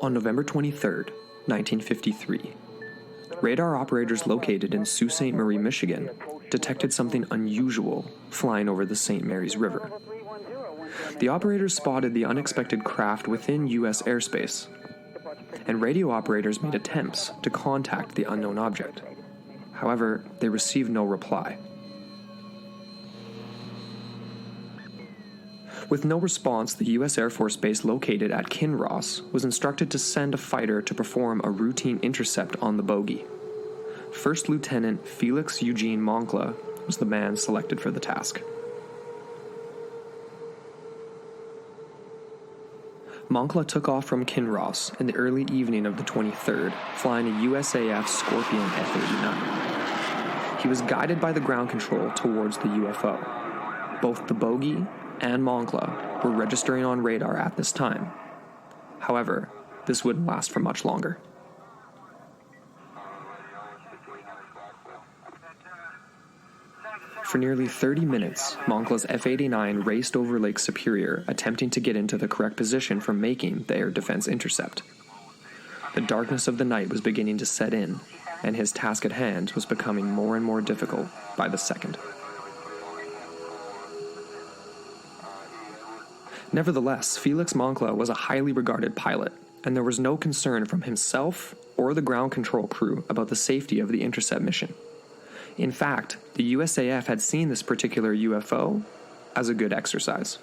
On November 23, 1953, radar operators located in Sault Ste. Marie, Michigan, detected something unusual flying over the St. Mary's River. The operators spotted the unexpected craft within U.S. airspace, and radio operators made attempts to contact the unknown object. However, they received no reply. With no response, the U.S. Air Force Base located at Kinross was instructed to send a fighter to perform a routine intercept on the bogey. First Lieutenant Felix Eugene Moncla was the man selected for the task. Moncla took off from Kinross in the early evening of the 23rd, flying a USAF Scorpion F-89. He was guided by the ground control towards the UFO. Both the bogey and Moncla were registering on radar at this time. However, this wouldn't last for much longer. For nearly 30 minutes, Moncla's F-89 raced over Lake Superior, attempting to get into the correct position for making the air defense intercept. The darkness of the night was beginning to set in, and his task at hand was becoming more and more difficult by the second. Nevertheless, Felix Moncla was a highly regarded pilot, and there was no concern from himself or the ground control crew about the safety of the intercept mission. In fact, the USAF had seen this particular UFO as a good exercise.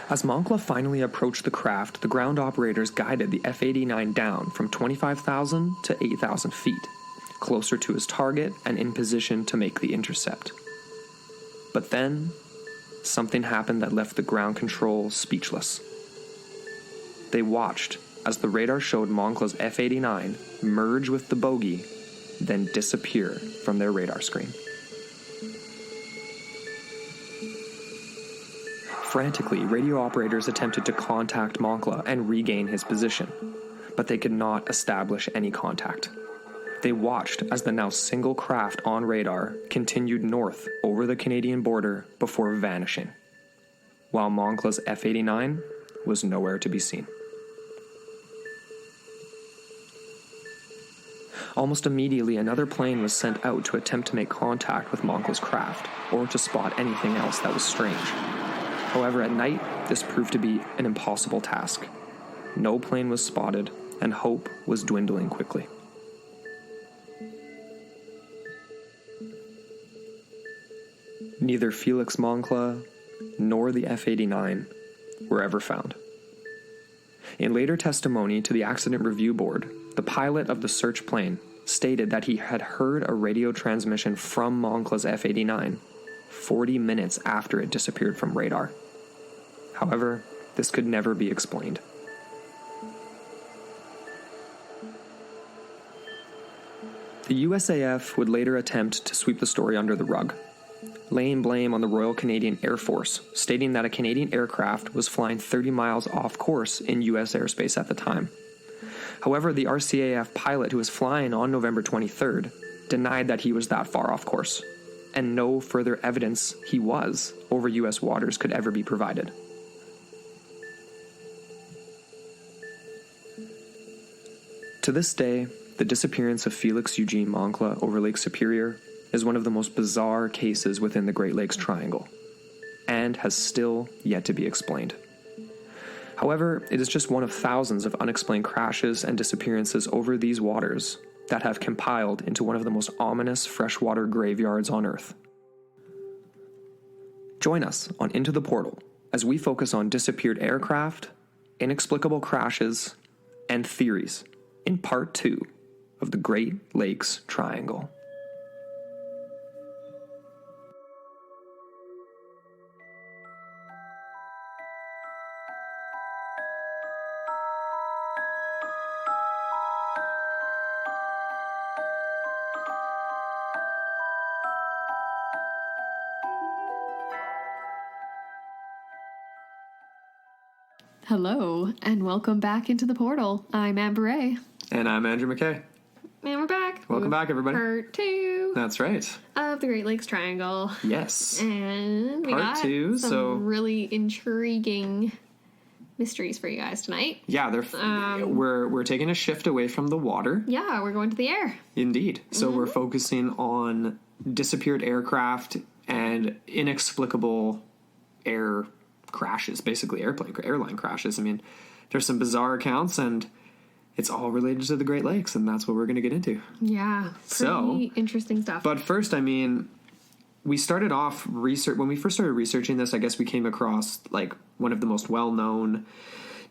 As Moncla finally approached the craft, the ground operators guided the F-89 down from 25,000 to 8,000 feet, closer to his target and in position to make the intercept. But then, something happened that left the ground control speechless. They watched as the radar showed Moncla's F-89 merge with the bogey, then disappear from their radar screen. Frantically, radio operators attempted to contact Moncla and regain his position, but they could not establish any contact. They watched as the now single craft on radar continued north over the Canadian border before vanishing, while Moncla's F-89 was nowhere to be seen. Almost immediately, another plane was sent out to attempt to make contact with Moncla's craft, or to spot anything else that was strange. However, at night, this proved to be an impossible task. No plane was spotted, and hope was dwindling quickly. Neither Felix Moncla nor the F-89 were ever found. In later testimony to the Accident Review Board, the pilot of the search plane stated that he had heard a radio transmission from Moncla's F-89 40 minutes after it disappeared from radar. However, this could never be explained. The USAF would later attempt to sweep the story under the rug, laying blame on the Royal Canadian Air Force, stating that a Canadian aircraft was flying 30 miles off course in U.S. airspace at the time. However, the RCAF pilot who was flying on November 23rd denied that he was that far off course, and no further evidence he was over U.S. waters could ever be provided. To this day, the disappearance of Felix Eugene Moncla over Lake Superior is one of the most bizarre cases within the Great Lakes Triangle, and has still yet to be explained. However, it is just one of thousands of unexplained crashes and disappearances over these waters that have compiled into one of the most ominous freshwater graveyards on Earth. Join us on Into the Portal as we focus on disappeared aircraft, inexplicable crashes, and theories in Part 2 of the Great Lakes Triangle. Hello, and welcome back into the portal. I'm Amber Ray. And I'm Andrew McKay. And we're back. Welcome back, everybody. Part 2. That's right. Of the Great Lakes Triangle. Yes. And we Part got 2, some really intriguing mysteries for you guys tonight. Yeah, we're taking a shift away from the water. Yeah, we're going to the air. Indeed. So we're focusing on disappeared aircraft and inexplicable air crashes, basically airline crashes. I mean, there's some bizarre accounts, and it's all related to the Great Lakes, and that's what we're going to get into. Yeah, pretty interesting stuff. But first, I mean, we started off when we first started researching this, I guess we came across like one of the most well-known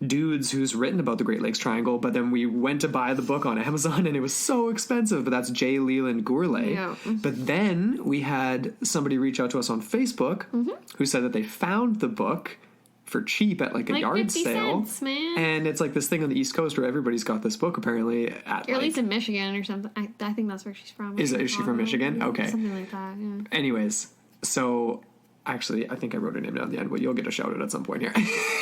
dudes who's written about the Great Lakes Triangle, but then we went to buy the book on Amazon and it was so expensive, but that's J. Leland Gourlay. Yeah. But then we had somebody reach out to us on Facebook who said that they found the book for cheap at like a yard 50 sale. cents, man. And it's like this thing on the East Coast where everybody's got this book apparently at, or at least in Michigan or something. I think that's where she's from. Is she from Michigan? Okay. Something like that, yeah. Anyways, so actually, I think I wrote her name down at the end, but you'll get a shout out at some point here.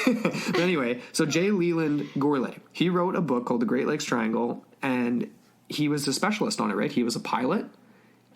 But anyway, so J. Leland Gourlay, he wrote a book called The Great Lakes Triangle, and he was a specialist on it, right? He was a pilot.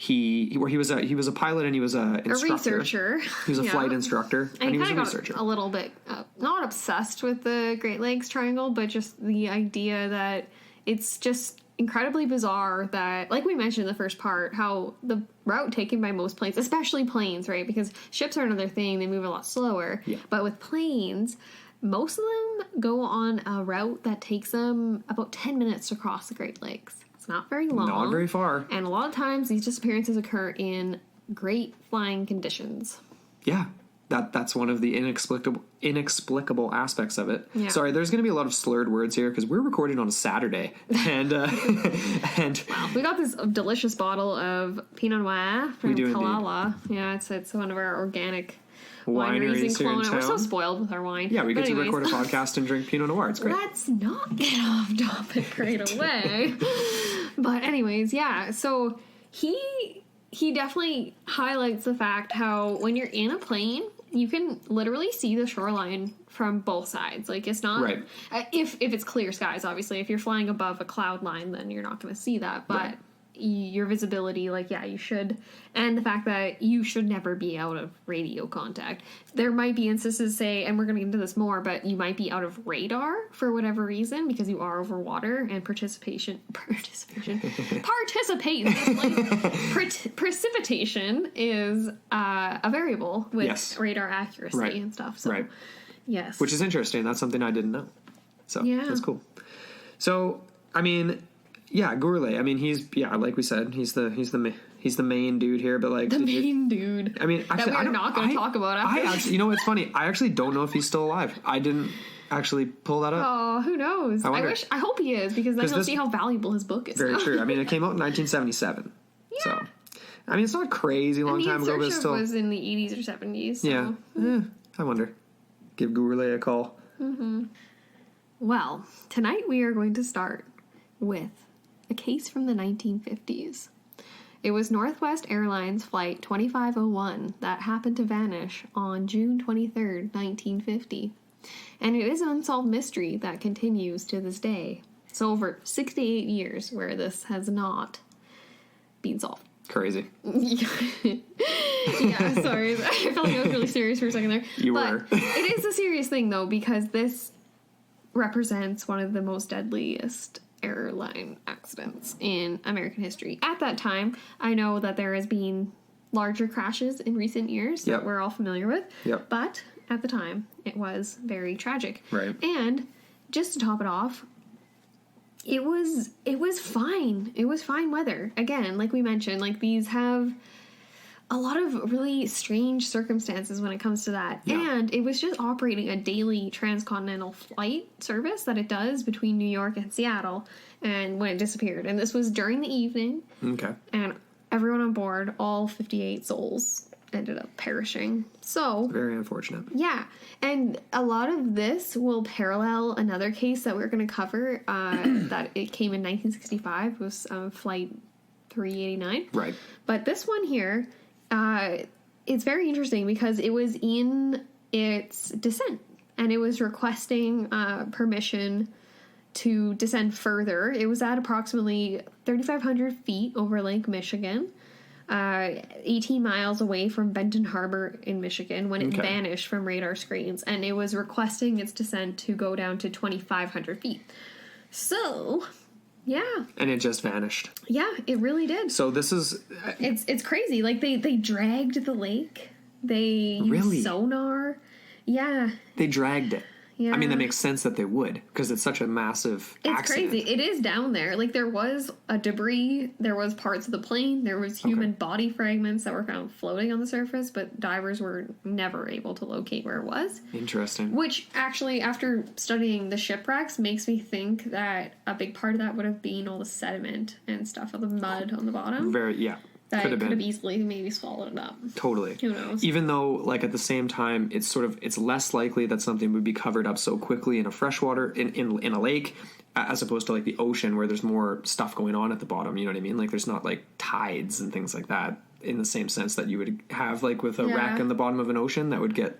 He was a pilot, and he was a researcher. He was a flight instructor, and he was a researcher. A little bit not obsessed with the Great Lakes Triangle, but just the idea that it's just incredibly bizarre that, like we mentioned in the first part, how the route taken by most planes, especially planes, right? Because ships are another thing; they move a lot slower. Yeah. But with planes, most of them go on a route that takes them about 10 minutes to cross the Great Lakes. Not very long. Not very far. And a lot of times these disappearances occur in great flying conditions. Yeah. That's one of the inexplicable aspects of it. Yeah. Sorry, there's going to be a lot of slurred words here because we're recording on a Saturday. And wow. We got this delicious bottle of Pinot Noir from Kalala. Indeed. Yeah, it's one of our organic wineries in Kelowna. We're so spoiled with our wine. Yeah, we get to record a podcast and drink Pinot Noir. It's great. Let's not get off topic right away. But anyways, yeah. So he definitely highlights the fact how when you're in a plane, you can literally see the shoreline from both sides. Like, it's not right. If it's clear skies, obviously. If you're flying above a cloud line, then you're not going to see that. But right. Your visibility, like, yeah, you should. And the fact that you should never be out of radio contact. There might be instances, say, and we're going to get into this more, but you might be out of radar for whatever reason because you are over water, and participate in this place. Precipitation is a variable with radar accuracy and stuff. So, yes. Which is interesting. That's something I didn't know. So, that's cool. So, I mean, yeah, Gourlay. I mean, like we said, he's the main dude here. But like the main dude. I mean, actually, that we're not going to talk about. After actually, you know what's funny? I actually don't know if he's still alive. I didn't actually pull that up. Oh, who knows? I hope he is, because then you'll see how valuable his book is. Very true. I mean, it came out in 1977. Yeah. So, I mean, it's not a crazy long time ago, but it's still was in the 80s or 70s. So. Yeah. I wonder. Give Gourlay a call. Mm-hmm. Well, tonight we are going to start with a case from the 1950s. It was Northwest Airlines Flight 2501 that happened to vanish on June 23rd, 1950. And it is an unsolved mystery that continues to this day. So over 68 years where this has not been solved. Crazy. Yeah, sorry. I felt like I was really serious for a second there. You were. It is a serious thing, though, because this represents one of the most deadliest airline accidents in American history. At that time, I know that there has been larger crashes in recent years that we're all familiar with. Yep. But at the time, it was very tragic. Right. And just to top it off, it was fine. It was fine weather. Again, like we mentioned, like these have a lot of really strange circumstances when it comes to that. Yeah. And it was just operating a daily transcontinental flight service that it does between New York and Seattle, and when it disappeared. And this was during the evening. Okay. And everyone on board, all 58 souls, ended up perishing. So very unfortunate. Yeah. And a lot of this will parallel another case that we're going to cover that it came in 1965. It was Flight 389. Right. But this one here, it's very interesting because it was in its descent, and it was requesting permission to descend further. It was at approximately 3,500 feet over Lake Michigan, 18 miles away from Benton Harbor in Michigan when it vanished from radar screens, and it was requesting its descent to go down to 2,500 feet. So, yeah. And it just vanished. Yeah, it really did. So this is... It's crazy. Like, they dragged the lake. They used sonar. Yeah. They dragged it. Yeah. I mean, that makes sense that they would, because it's such a massive accident. It's crazy. It is down there. Like, there was a debris, there was parts of the plane, there was human body fragments that were found floating on the surface, but divers were never able to locate where it was. Interesting. Which, actually, after studying the shipwrecks, makes me think that a big part of that would have been all the sediment and stuff of the mud on the bottom. That could have easily maybe swallowed it up. Totally. Who knows? Even though, like, at the same time, it's less likely that something would be covered up so quickly in a freshwater, in a lake, as opposed to, like, the ocean where there's more stuff going on at the bottom, you know what I mean? Like, there's not, like, tides and things like that in the same sense that you would have, like, with a wreck in the bottom of an ocean that would get,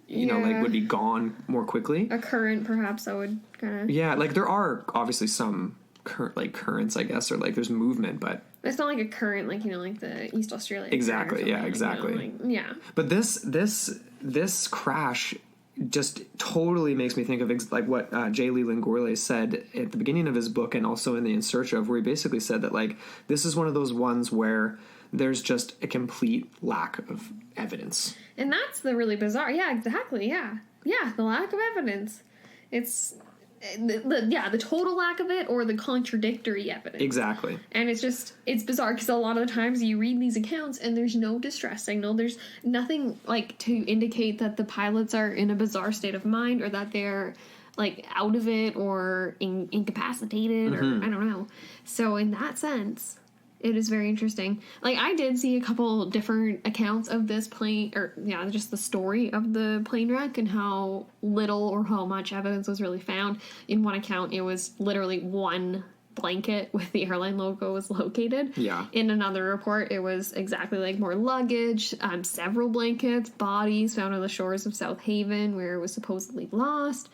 you know, like, would be gone more quickly. A current, perhaps, that would kind of... Yeah, like, there are obviously some... currents, I guess, or like there's movement, but it's not like a current, like, you know, like the East Australia. Exactly. Yeah. Exactly. You know, like, yeah. But this crash just totally makes me think of like what J. Leland Gourlay said at the beginning of his book, and also in the In Search Of, where he basically said that, like, this is one of those ones where there's just a complete lack of evidence. And that's the really bizarre. Yeah. Exactly. Yeah. Yeah. The lack of evidence. It's. The total lack of it, or the contradictory evidence. Exactly. And it's bizarre, because a lot of the times you read these accounts and there's no distress signal. There's nothing, like, to indicate that the pilots are in a bizarre state of mind, or that they're, like, out of it, or incapacitated, or I don't know. So in that sense, it is very interesting. Like, I did see a couple different accounts of this plane, or, just the story of the plane wreck and how little or how much evidence was really found. In one account, it was literally one blanket with the airline logo was located. Yeah. In another report, it was exactly like more luggage, several blankets, bodies found on the shores of South Haven where it was supposedly lost.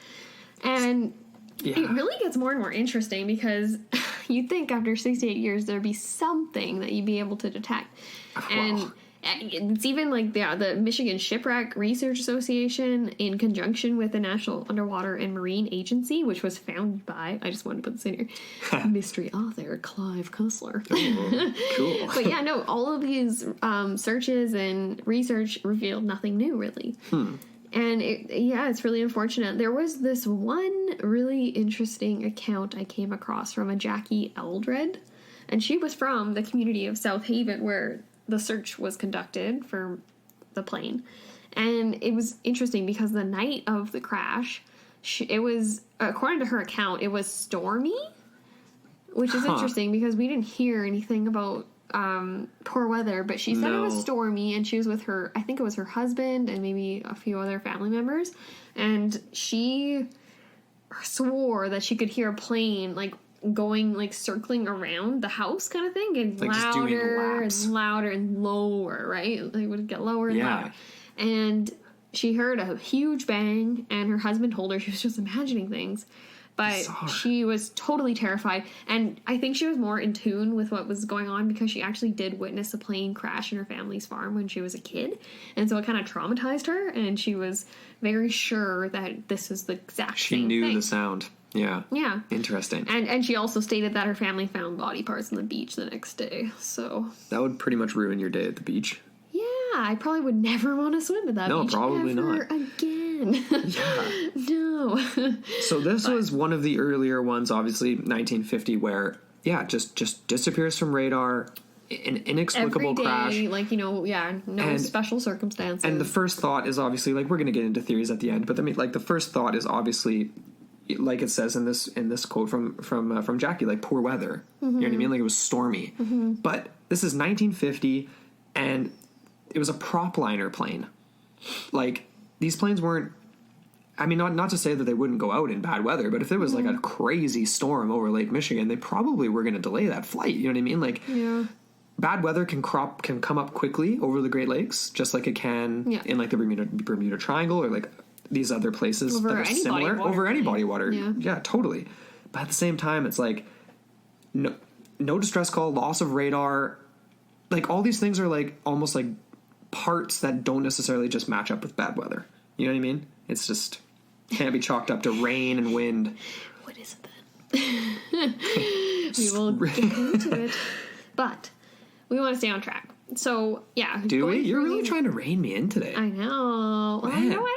And... yeah. It really gets more and more interesting, because you'd think after 68 years there'd be something that you'd be able to detect. And it's even like the Michigan Shipwreck Research Association, in conjunction with the National Underwater and Marine Agency, which was founded by, I just wanted to put this in here, mystery author Clive Cussler. Oh, cool. But yeah, no, all of these searches and research revealed nothing new, really. And it's really unfortunate. There was this one really interesting account I came across from a Jackie Eldred, and she was from the community of South Haven where the search was conducted for the plane. And it was interesting because the night of the crash, it was, according to her account, it was stormy, which is interesting because we didn't hear anything about poor weather, but she said it was stormy, and she was with her, I think it was her husband and maybe a few other family members, and she swore that she could hear a plane, like, going, like, circling around the house kind of thing, and like louder and louder and lower, right? They would get lower and louder. And she heard a huge bang, and her husband told her she was just imagining things. But she was totally terrified, and I think she was more in tune with what was going on because she actually did witness a plane crash in her family's farm when she was a kid, and so it kind of traumatized her, and she was very sure that this is the exact same thing. She knew the sound. Yeah. Yeah. Interesting. And she also stated that her family found body parts on the beach the next day, so... that would pretty much ruin your day at the beach. Yeah, I probably would never want to swim at that beach. No, probably not. Again. Yeah. No. So this was one of the earlier ones, obviously, 1950, where, just disappears from radar, an inexplicable every day, crash. Like, no special circumstances. And the first thought is obviously, like, we're going to get into theories at the end, but I mean, like, the first thought is obviously, like it says in this quote from Jackie, like, poor weather. You know what I mean? Like, it was stormy. But this is 1950, and it was a prop liner plane. Like, these planes weren't, I mean, not to say that they wouldn't go out in bad weather, but if there was like a crazy storm over Lake Michigan, they probably were going to delay that flight. You know what I mean? Like, bad weather can come up quickly over the Great Lakes, just like it can in like the Bermuda Triangle, or like these other places that are similar over any body of water. Yeah, totally. But at the same time, it's like no distress call, loss of radar. Like, all these things are like almost like parts that don't necessarily just match up with bad weather. You know what I mean? It's just can't be chalked up to rain and wind. What is it then? We will get into it. But we want to stay on track. So, yeah. Do we? You're really trying to rein me in today. I know. Well, you know what?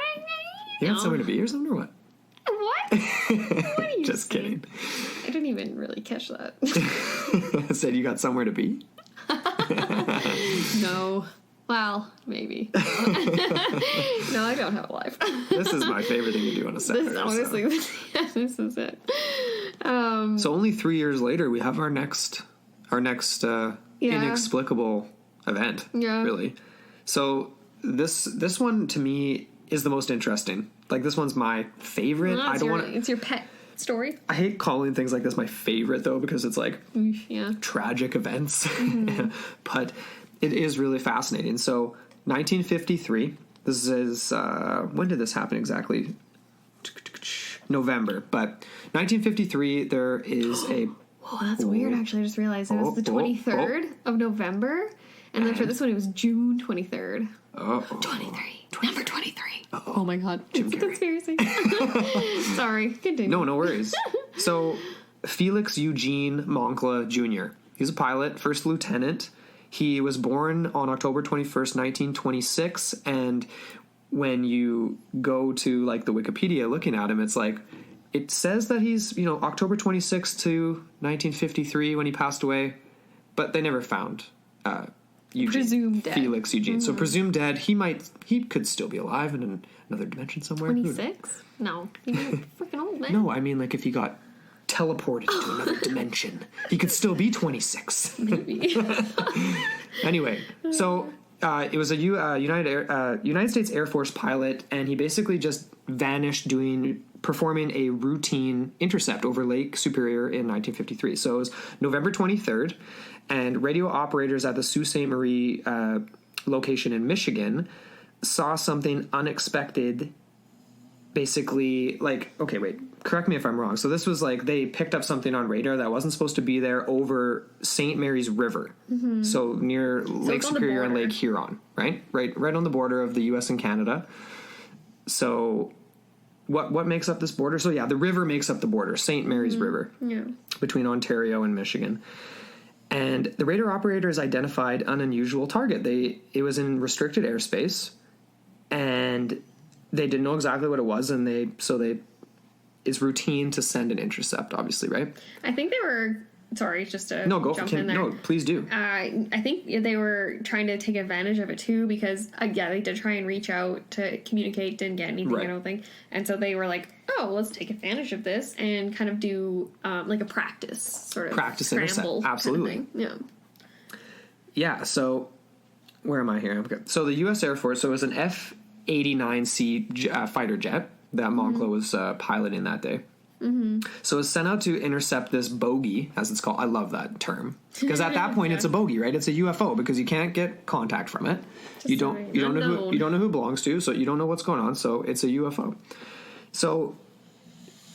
You got somewhere to be or something, or what? What? What are you Just saying? kidding. I didn't even really catch that. I said you got somewhere to be? No. Well, maybe. No, I don't have a life. This is my favorite thing to do on a Saturday. Honestly, this is it. So only 3 years later, we have our next inexplicable event. Yeah. Really. So this one to me is the most interesting. Like, this one's my favorite. Well, I don't want to. It's your pet story. I hate calling things like this my favorite though, because it's like tragic events. But it is really fascinating. So 1953. This is when did this happen exactly? November. But 1953, there is a. Oh, that's weird. Actually, I just realized it was the 23rd of November, and then for this one, it was June 23rd. 23. Number 23. Oh my God. It's a conspiracy. Sorry. Continue. No worries. So, Felix Eugene Moncla Jr. He's a pilot, first lieutenant. He was born on October 21st, 1926, and when you go to, like, the Wikipedia looking at him, it's like, it says that he's, October 26th to 1953 when he passed away, but they never found Eugene. Presumed dead. Felix Eugene. So presumed dead. He could still be alive in another dimension somewhere. 26? No. He's freaking old, man. No, I mean, like, if he got teleported to another dimension, he could still be 26. Maybe. Anyway, so it was a United States Air Force pilot, and he basically just vanished performing a routine intercept over Lake Superior in 1953. So it was November 23rd, and radio operators at the Sault Ste. Marie location in Michigan saw something unexpected. Basically, like, okay, wait, correct me if I'm wrong. So this was like they picked up something on radar that wasn't supposed to be there over St. Mary's River. Mm-hmm. So near Lake Superior and Lake Huron, right on the border of the U.S. and Canada. So what makes up this border? So yeah, the river makes up the border, St. Mary's River, between Ontario and Michigan. And the radar operators identified an unusual target. It was in restricted airspace, and they didn't know exactly what it was, and it's routine to send an intercept, obviously, right? I think they were. Sorry, just to jump in there. No, please do. I think they were trying to take advantage of it too, because they did try and reach out to communicate, didn't get anything, I don't think, and so they were like, "Oh, let's take advantage of this and kind of do like a practice intercept." Absolutely, kind of thing. Yeah. So where am I here? So the U.S. Air Force. So it was an F-89C fighter jet that Moncla was piloting that day. Mm-hmm. So it's sent out to intercept this bogey, as it's called. I love that term, because at that point it's a bogey, right? It's a UFO, because you can't get contact from it. You don't know who it belongs to, so you don't know what's going on. So it's a UFO. So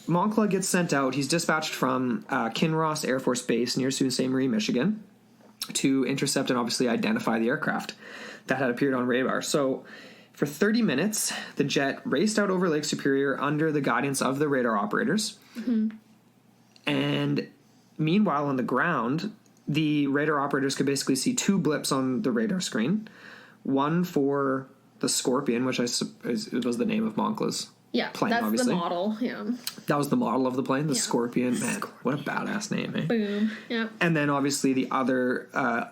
Moncla gets sent out. He's dispatched from Kinross Air Force Base near Sault Ste. Marie, Michigan, to intercept and obviously identify the aircraft that had appeared on radar. So for 30 minutes, the jet raced out over Lake Superior under the guidance of the radar operators. Mm-hmm. And meanwhile, on the ground, the radar operators could basically see two blips on the radar screen. One for the Scorpion, which I suppose was the name of Moncla's plane, that's obviously. The model, That was the model of the plane, the Scorpion. Man, what a badass name, eh? Boom, yeah. And then, obviously, the other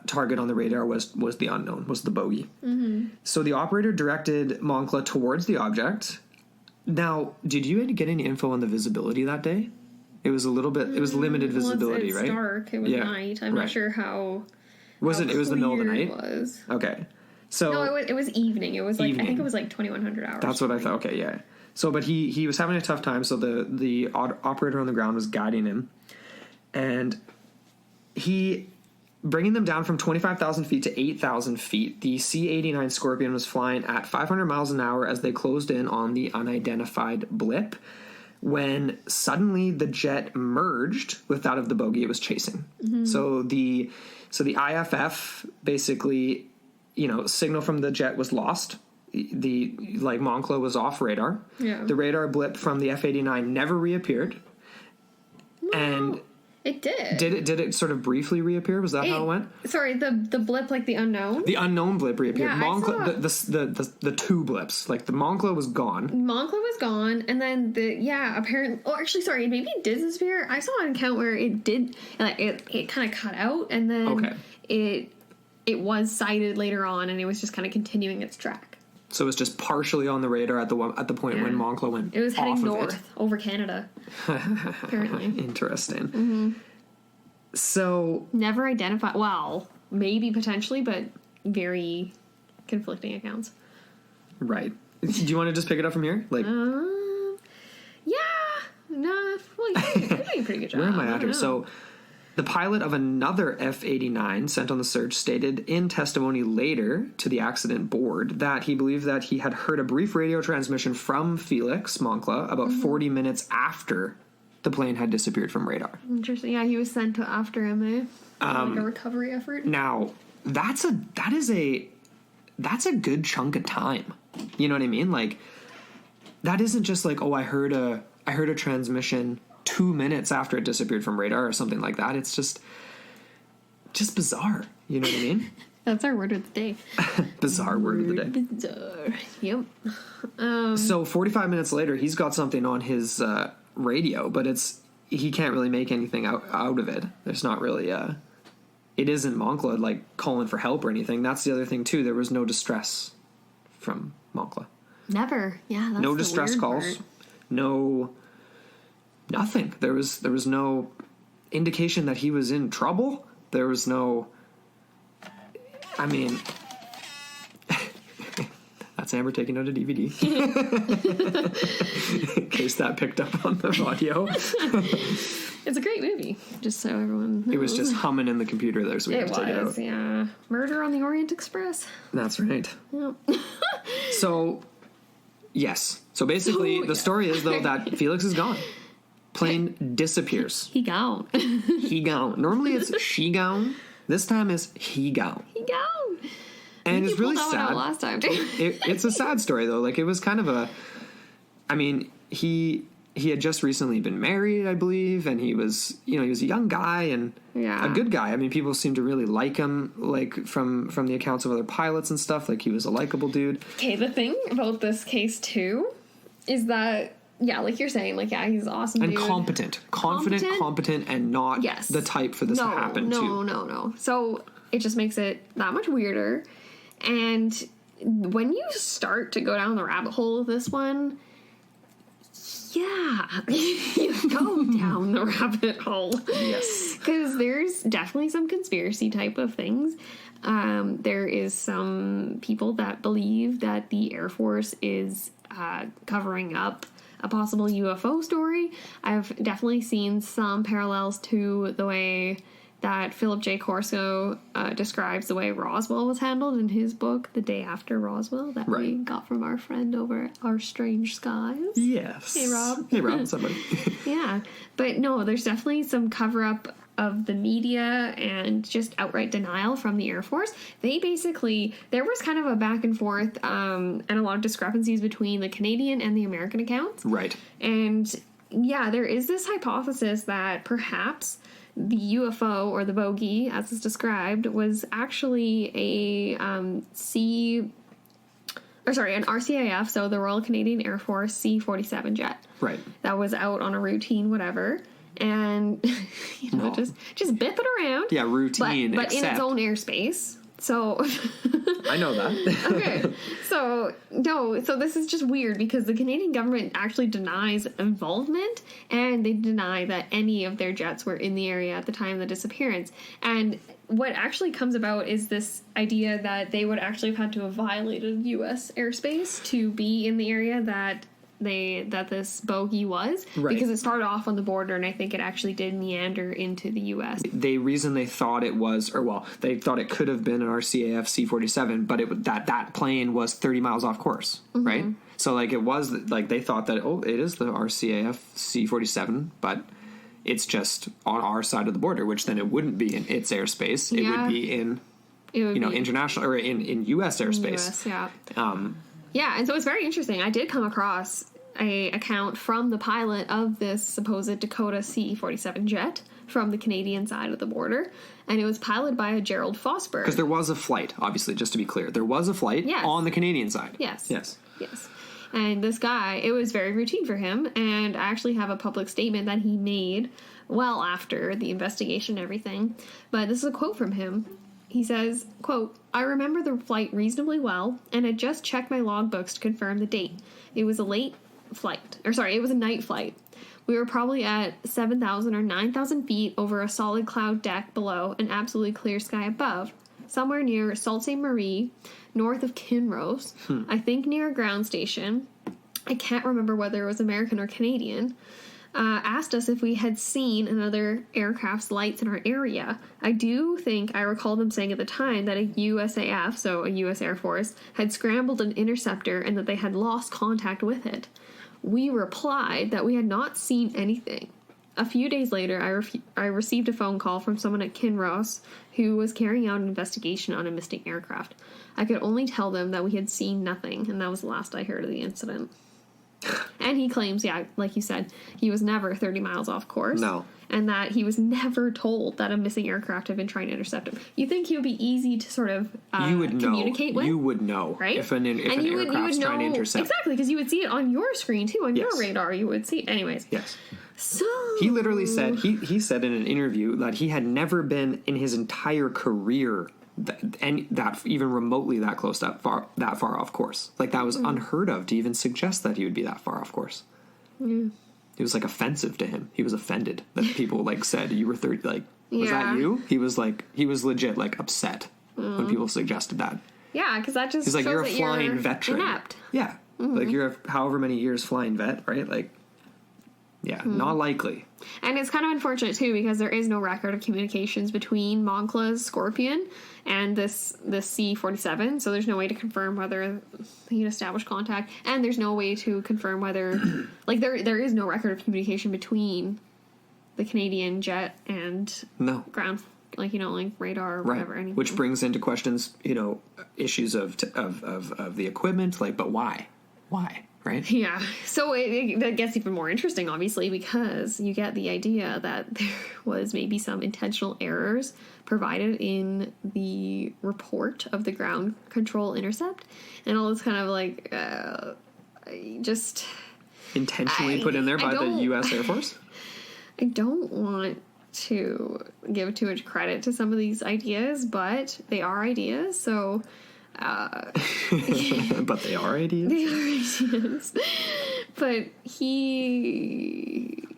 target on the radar was the unknown, was the bogey. Mm-hmm. So the operator directed Moncla towards the object. Now, did you get any info on the visibility that day? It was a little bit, it was limited visibility, it's right? Dark, it was night. I'm not sure how. Was it? It was the middle of the night? It was. Okay. So no, it was evening. It was like evening. I think it was like 2100 hours. That's what I thought. Okay, yeah. So, but he was having a tough time. So the operator on the ground was guiding him, and he bringing them down from 25,000 feet to 8,000 feet. The C-89 Scorpion was flying at 500 miles an hour as they closed in on the unidentified blip. when suddenly the jet merged with that of the bogey it was chasing. So the IFF basically, signal from the jet was lost. Moncla was off radar. Yeah. The radar blip from the F-89 never reappeared. No, and it did. Did it sort of briefly reappear? Was that how it went? Sorry, the blip, like the unknown? The unknown blip reappeared. Yeah, Moncla, the two blips. Like the Moncla was gone. Moncla was gone, and then apparently. Oh, actually, sorry, maybe it did disappear. I saw an account where it did. It kind of cut out, and then it was sighted later on, and it was just kind of continuing its track. So it was just partially on the radar at the point when Moncla went. It was heading off north over Canada. Apparently, interesting. Mm-hmm. So never identified. Well, maybe potentially, but very conflicting accounts. Right. Do you want to just pick it up from here? Yeah. No. Well, you're doing a pretty good job. Where am I at here? So, the pilot of another F-89 sent on the search stated in testimony later to the accident board that he believed that he had heard a brief radio transmission from Felix Moncla about 40 minutes after the plane had disappeared from radar. Interesting. Yeah, he was sent after him, like a recovery effort. Now, that's a good chunk of time. You know what I mean? Like, that isn't just like, I heard a transmission 2 minutes after it disappeared from radar or something like that. It's just bizarre. You know what I mean? That's our word of the day. Bizarre word of the day. Bizarre. Yep. So 45 minutes later, he's got something on his radio, but he can't really make anything out of it. There's not really it isn't Moncla like calling for help or anything. That's the other thing too. There was no distress from Moncla. Never. Yeah. That's no distress calls. Part. No. Nothing. There was no indication that he was in trouble. There was no. I mean, that's Amber taking out a DVD. In case that picked up on the audio. It's a great movie, just so everyone knows. It was just humming in the computer there, so we had to take it out. Yeah. Murder on the Orient Express. That's right. Yep. So, yes. So basically, the story is, though, that Felix is gone. Plane disappears. He gone. He gone. Normally it's she gone. This time it's he gone. He gone. And it's really sad. sad. Last time too. It's a sad story though. Like it was kind of he had just recently been married, I believe, and he was a young guy and a good guy. I mean, people seem to really like him, like from the accounts of other pilots and stuff. Like he was a likable dude. Okay, the thing about this case too is that. Yeah, like you're saying, like, yeah, he's an awesome and dude. Confident, and not the type for this to happen to. No. So it just makes it that much weirder. And when you start to go down the rabbit hole of this one, yeah, you go down the rabbit hole. Yes. Because there's definitely some conspiracy type of things. There is some people that believe that the Air Force is covering up a possible UFO story. I've definitely seen some parallels to the way that Philip J. Corso describes the way Roswell was handled in his book, The Day After Roswell, that we got from our friend over at Our Strange Skies. Yes. Hey, Rob. Hey, Rob. What's up, buddy? Yeah. But no, there's definitely some cover-up of the media and just outright denial from the Air Force. There was kind of a back and forth and a lot of discrepancies between the Canadian and the American accounts. Right. And yeah, there is this hypothesis that perhaps the UFO or the bogey, as is described, was actually an RCAF, so the Royal Canadian Air Force C-47 jet. Right. That was out on a routine whatever. And, just bip it around. Yeah, routine, but in its own airspace. So... I know that. Okay. So this is just weird because the Canadian government actually denies involvement and they deny that any of their jets were in the area at the time of the disappearance. And what actually comes about is this idea that they would actually have had to have violated U.S. airspace to be in the area that this bogey was, because it started off on the border, and I think it actually did meander into the U.S. The reason they thought it was, they thought it could have been an RCAF C-47, but that plane was 30 miles off course, right? So, like, it was, like, they thought that, it is the RCAF C-47, but it's just on our side of the border, which then it wouldn't be in its airspace. It would be in, international, or in U.S. airspace. US, yeah. Yeah, and so it's very interesting. I did come across a account from the pilot of this supposed Dakota C-47 jet from the Canadian side of the border, and it was piloted by a Gerald Fosberg. Because there was a flight, obviously, just to be clear. There was a flight on the Canadian side. Yes. And this guy, it was very routine for him, and I actually have a public statement that he made well after the investigation and everything. But this is a quote from him. He says, quote, "I remember the flight reasonably well, and had just checked my logbooks to confirm the date. It was a night flight. We were probably at 7,000 or 9,000 feet over a solid cloud deck below and absolutely clear sky above, somewhere near Sault Ste. Marie, north of Kinross, I think near a ground station. I can't remember whether it was American or Canadian. Asked us if we had seen another aircraft's lights in our area. I do think I recall them saying at the time that a USAF, so a U.S. Air Force, had scrambled an interceptor and that they had lost contact with it. We replied that we had not seen anything. A few days later, I received a phone call from someone at Kinross who was carrying out an investigation on a missing aircraft. I could only tell them that we had seen nothing, and that was the last I heard of the incident." And he claims, like you said, he was never 30 miles off course. No. And that he was never told that a missing aircraft had been trying to intercept him. You think he would be easy to sort of communicate with? You would know, right? If an aircraft's trying to intercept. Exactly, because you would see it on your screen, too. On your radar, you would see it. Anyways. Yes. So... He literally said, he said in an interview that he had never been in his entire career that even remotely that close, that far off course. Like, that was unheard of to even suggest that he would be that far off course. Yeah. It was, like, offensive to him. He was offended that people, like, said you were 30, like, was that you? He was legit, like, upset when people suggested that. Yeah, because that just He's like, shows you're a flying veteran. Inept. Yeah. Like, you're a however many years flying vet, right? Like, yeah, not likely. And it's kind of unfortunate, too, because there is no record of communications between Moncla's Scorpion and this C-47, so there's no way to confirm whether he established contact, and there's no way to confirm whether... like, there is no record of communication between the Canadian jet and ground... like, like radar or whatever. Anything. Which brings into questions, issues of the equipment, like, but why? Why? Right? Yeah. So that gets even more interesting, obviously, because you get the idea that there was maybe some intentional errors provided in the report of the ground control intercept, and all this kind of like just intentionally put in there by the U.S. Air Force. I don't want to give too much credit to some of these ideas, but they are ideas, so... but they are ideas. They are ideas. But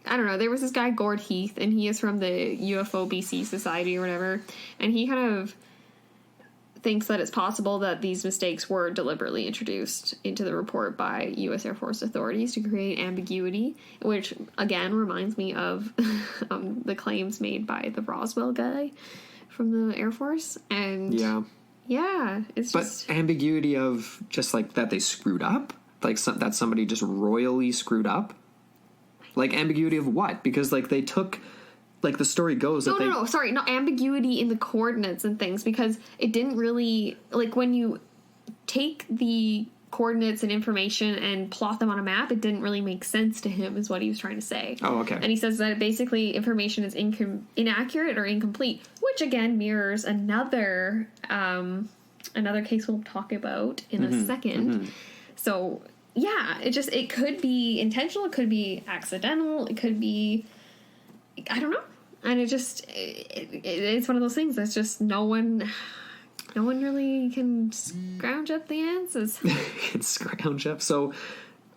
I don't know, there was this guy, Gord Heath, and he is from the UFO BC Society or whatever, and he kind of thinks that it's possible that these mistakes were deliberately introduced into the report by U.S. Air Force authorities to create ambiguity, which, again, reminds me of the claims made by the Roswell guy from the Air Force, and... Yeah, it's just... But ambiguity of just, like, that they screwed up? Like, that somebody just royally screwed up? Like, ambiguity of what? Because, like, they took... Like, the story goes that No, sorry, not ambiguity in the coordinates and things, because it didn't really... Like, when you take the coordinates and information and plot them on a map, it didn't really make sense to him, is what he was trying to say. Oh, okay. And he says that basically information is inaccurate or incomplete, which again mirrors another case we'll talk about in a second. So yeah, it could be intentional, it could be accidental, it could be, I don't know, and it's one of those things that's just no one really can scrounge up the answers. Can scrounge up. So,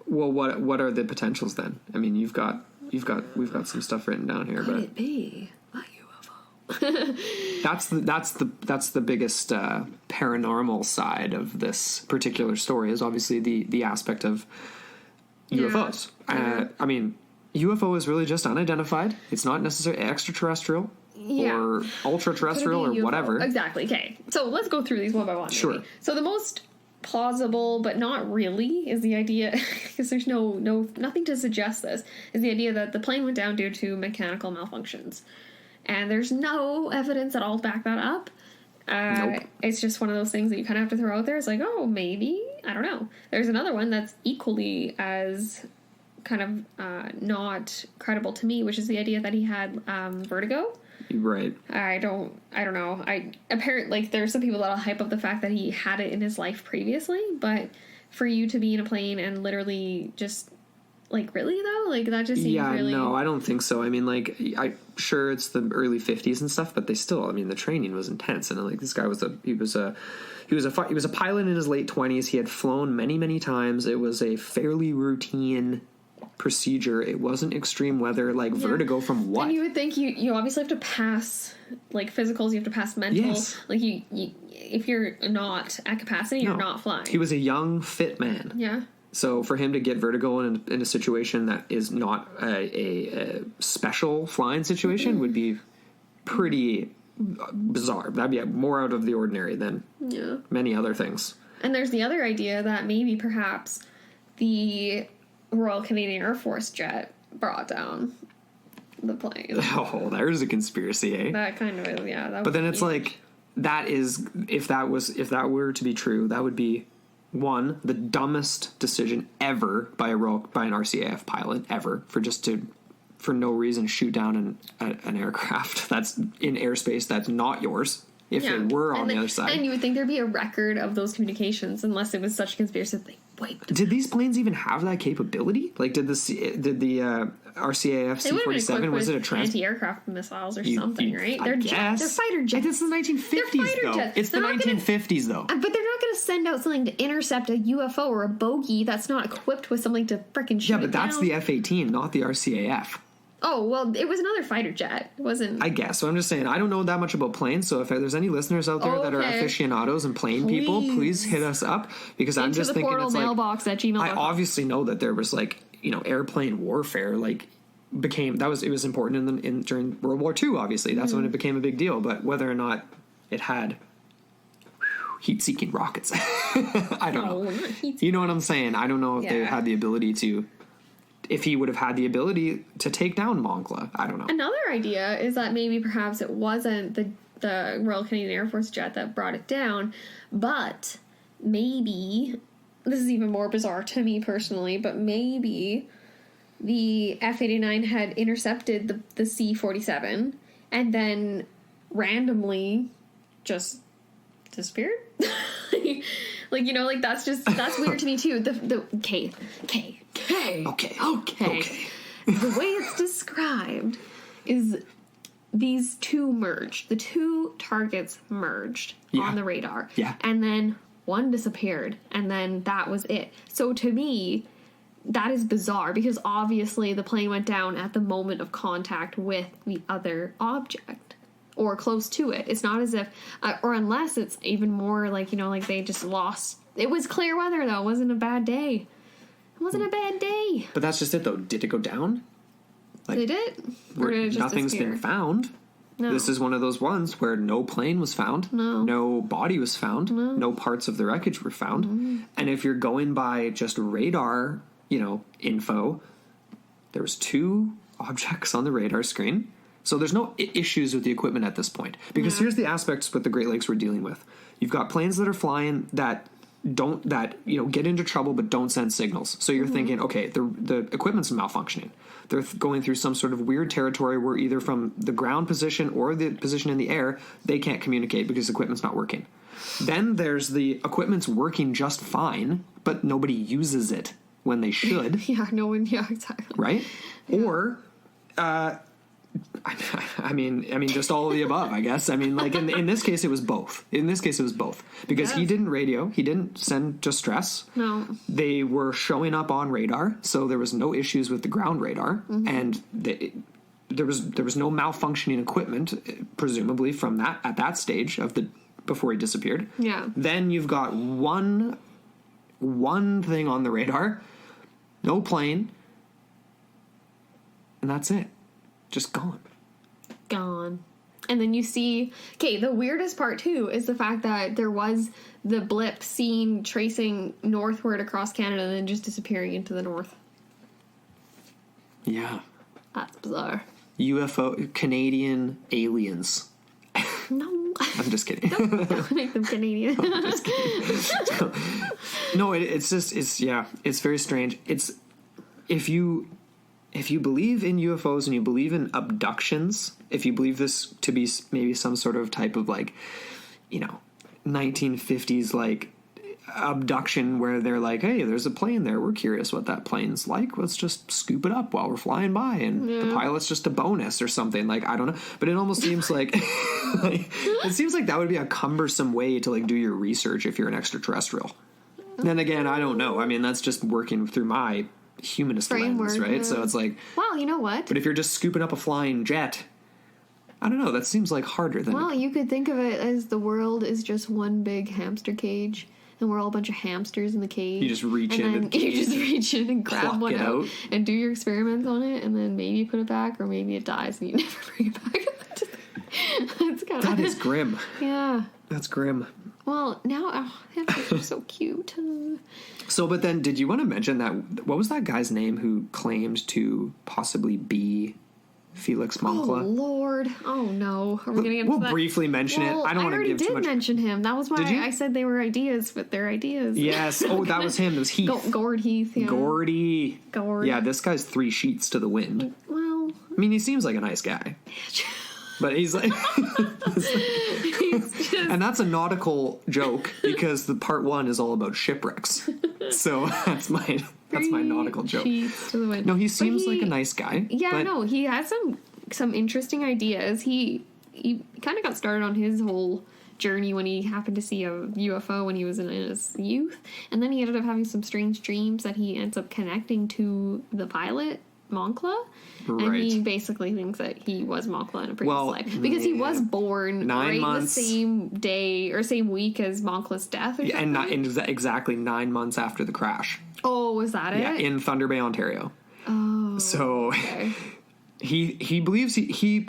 well, what are the potentials then? I mean, we've got some stuff written down here. Could it be a UFO? That's the biggest paranormal side of this particular story is obviously the aspect of UFOs. I mean, UFO is really just unidentified. It's not necessarily extraterrestrial. Or ultra-terrestrial or whatever. Exactly. Okay. So let's go through these one by one. Sure. Maybe. So the most plausible, but not really, is the idea, because there's nothing to suggest this, is the idea that the plane went down due to mechanical malfunctions. And there's no evidence at all to back that up. Nope. It's just one of those things that you kind of have to throw out there. It's like, oh, maybe. I don't know. There's another one that's equally as kind of not credible to me, which is the idea that he had vertigo. Right. I don't know. Apparently, like, there's some people that'll hype up the fact that he had it in his life previously, but for you to be in a plane and literally just, like, really though, like, that just seems really. Yeah, no, I don't think so. I mean, like, sure it's the early 50s and stuff, but they still, I mean, the training was intense, and like, this guy was a pilot in his late 20s. He had flown many times. It was a fairly routine procedure. It wasn't extreme weather, like vertigo from what? And you would think you obviously have to pass, like, physicals, you have to pass mental. Yes. Like, you if you're not at capacity, you're not flying. He was a young, fit man. Yeah. So for him to get vertigo in a situation that is not a special flying situation would be pretty bizarre. That'd be more out of the ordinary than many other things. And there's the other idea that maybe perhaps the Royal Canadian Air Force jet brought down the plane. Oh, there's a conspiracy, eh? That kind of is, yeah. But then it's like, that is, if that were to be true, that would be, one, the dumbest decision ever by an RCAF pilot ever, for no reason shoot down an aircraft that's in airspace that's not yours. If it were on the other side. And you would think there'd be a record of those communications, unless it was such a conspiracy that they wiped. Did these planes even have that capability? Like, did the RCAF C-47, was it a anti-aircraft missiles or something, right? They're fighter jets. It's the 1950s, though. Jets. It's the 1950s, though. But they're not going to send out something to intercept a UFO or a bogey that's not equipped with something to frickin' shoot. Yeah, but that's the F-18, not the RCAF. Oh, well, it was another fighter jet. It wasn't... I guess. So I'm just saying, I don't know that much about planes, so if there's any listeners out there that are aficionados and plane people, please hit us up, because I'm just thinking it's like... mailbox at gmail.com. I obviously know that there was, like, airplane warfare, like, it was important during World War II, obviously. That's when it became a big deal, but whether or not it had heat-seeking rockets, I don't know. You know what I'm saying? I don't know if they had the ability to... If he would have had the ability to take down Moncla, I don't know. Another idea is that maybe perhaps it wasn't the Royal Canadian Air Force jet that brought it down, but maybe, this is even more bizarre to me personally, but maybe the F-89 had intercepted the C-47 and then randomly just disappeared. Like, that's weird to me too. Okay. The way it's described is these two merged. The two targets merged on the radar. Yeah. And then one disappeared, and then that was it. So to me, that is bizarre, because obviously the plane went down at the moment of contact with the other object, or close to it. It's not as if, or unless it's even more like, like they just lost. It was clear weather, though. It wasn't a bad day. But that's just it, though. Did it go down? Like, did it? Or did it just nothing's disappear? been found. No. This is one of those ones where no plane was found. No body was found. No parts of the wreckage were found. And if you're going by just radar, info, there was two objects on the radar screen. So there's no issues with the equipment at this point. Because here's the aspects with the Great Lakes we're dealing with. You've got planes that are flying that get into trouble but don't send signals. So you're thinking, okay, the equipment's malfunctioning. They're going through some sort of weird territory where either from the ground position or the position in the air, they can't communicate because the equipment's not working. Then there's the equipment's working just fine, but nobody uses it when they should. Exactly. Right? Yeah. Or, I mean, just all of the above, I guess. I mean, like, in this case, it was both. Because he didn't radio. He didn't send distress. No. They were showing up on radar, so there was no issues with the ground radar. And there was no malfunctioning equipment, presumably, from at that stage before he disappeared. Yeah. Then you've got one thing on the radar, no plane, and that's it. Just gone. And then you see, okay, the weirdest part too is the fact that there was the blip seen tracing northward across Canada and then just disappearing into the north. Yeah. That's bizarre. UFO, Canadian aliens. No. I'm just kidding. Don't make them Canadian. I'm just kidding. No, it's very strange. It's, if you believe in UFOs and you believe in abductions, if you believe this to be maybe some sort of type of 1950s abduction where they're like, hey, there's a plane there, we're curious what that plane's like, let's just scoop it up while we're flying by, and the pilot's just a bonus or something, I don't know, but it almost seems like it seems like that would be a cumbersome way to do your research if you're an extraterrestrial. Then again, I don't know, I mean, that's just working through my humanist lens, right? So it's well, you know what, but if you're just scooping up a flying jet, I don't know, that seems harder than... Well, you could think of it as the world is just one big hamster cage, and we're all a bunch of hamsters in the cage. You just reach in and grab one out and do your experiments on it, and then maybe put it back, or maybe it dies and you never bring it back. That is grim. Yeah. That's grim. Well, now hamsters are so cute. So, but then, did you want to mention that, what was that guy's name who claimed to possibly be Felix Moncla? Oh, Lord. Oh, no. Are we going to get into that? We'll briefly mention it. I don't want to give too much. I already did mention him. That was why I said they were ideas, but they're ideas. Yes. Oh, that was him. It was Heath. Gord Heath, yeah. Gordy. Gord. Yeah, this guy's 3 sheets to the wind. Well... I mean, he seems like a nice guy. But he's like... And that's a nautical joke, because the part 1 is all about shipwrecks. So that's my nautical joke. No, he seems like a nice guy. Yeah, no, he has some interesting ideas. He kind of got started on his whole journey when he happened to see a UFO when he was in his youth, and then he ended up having some strange dreams that he ends up connecting to the pilot Moncla. Right. And he basically thinks that he was Moncla in a previous life. Because he was born the same day or same week as Moncla's death. Or and exactly 9 months after the crash. Oh, was that it? Yeah, in Thunder Bay, Ontario. Oh. So okay. he believes he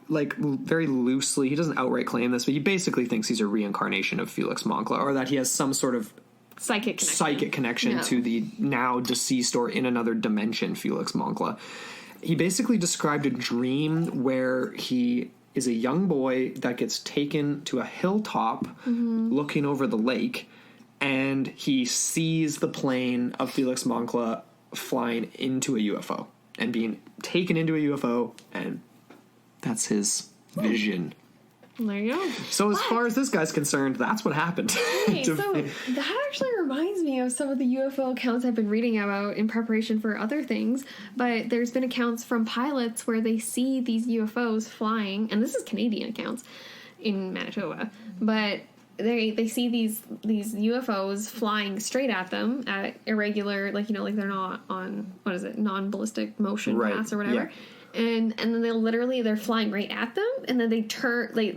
very loosely, he doesn't outright claim this, but he basically thinks he's a reincarnation of Felix Moncla, or that he has some sort of psychic connection to the now deceased or in another dimension Felix Moncla. He basically described a dream where he is a young boy that gets taken to a hilltop looking over the lake, and he sees the plane of Felix Moncla flying into a UFO and being taken into a UFO, and that's his vision. There you go. So as far as this guy's concerned, that's what happened. Okay, so that actually reminds me of some of the UFO accounts I've been reading about in preparation for other things. But there's been accounts from pilots where they see these UFOs flying, and this is Canadian accounts in Manitoba, but they see these UFOs flying straight at them at irregular, they're not on, non-ballistic motion paths or whatever. Yeah. And then they're flying right at them, and then they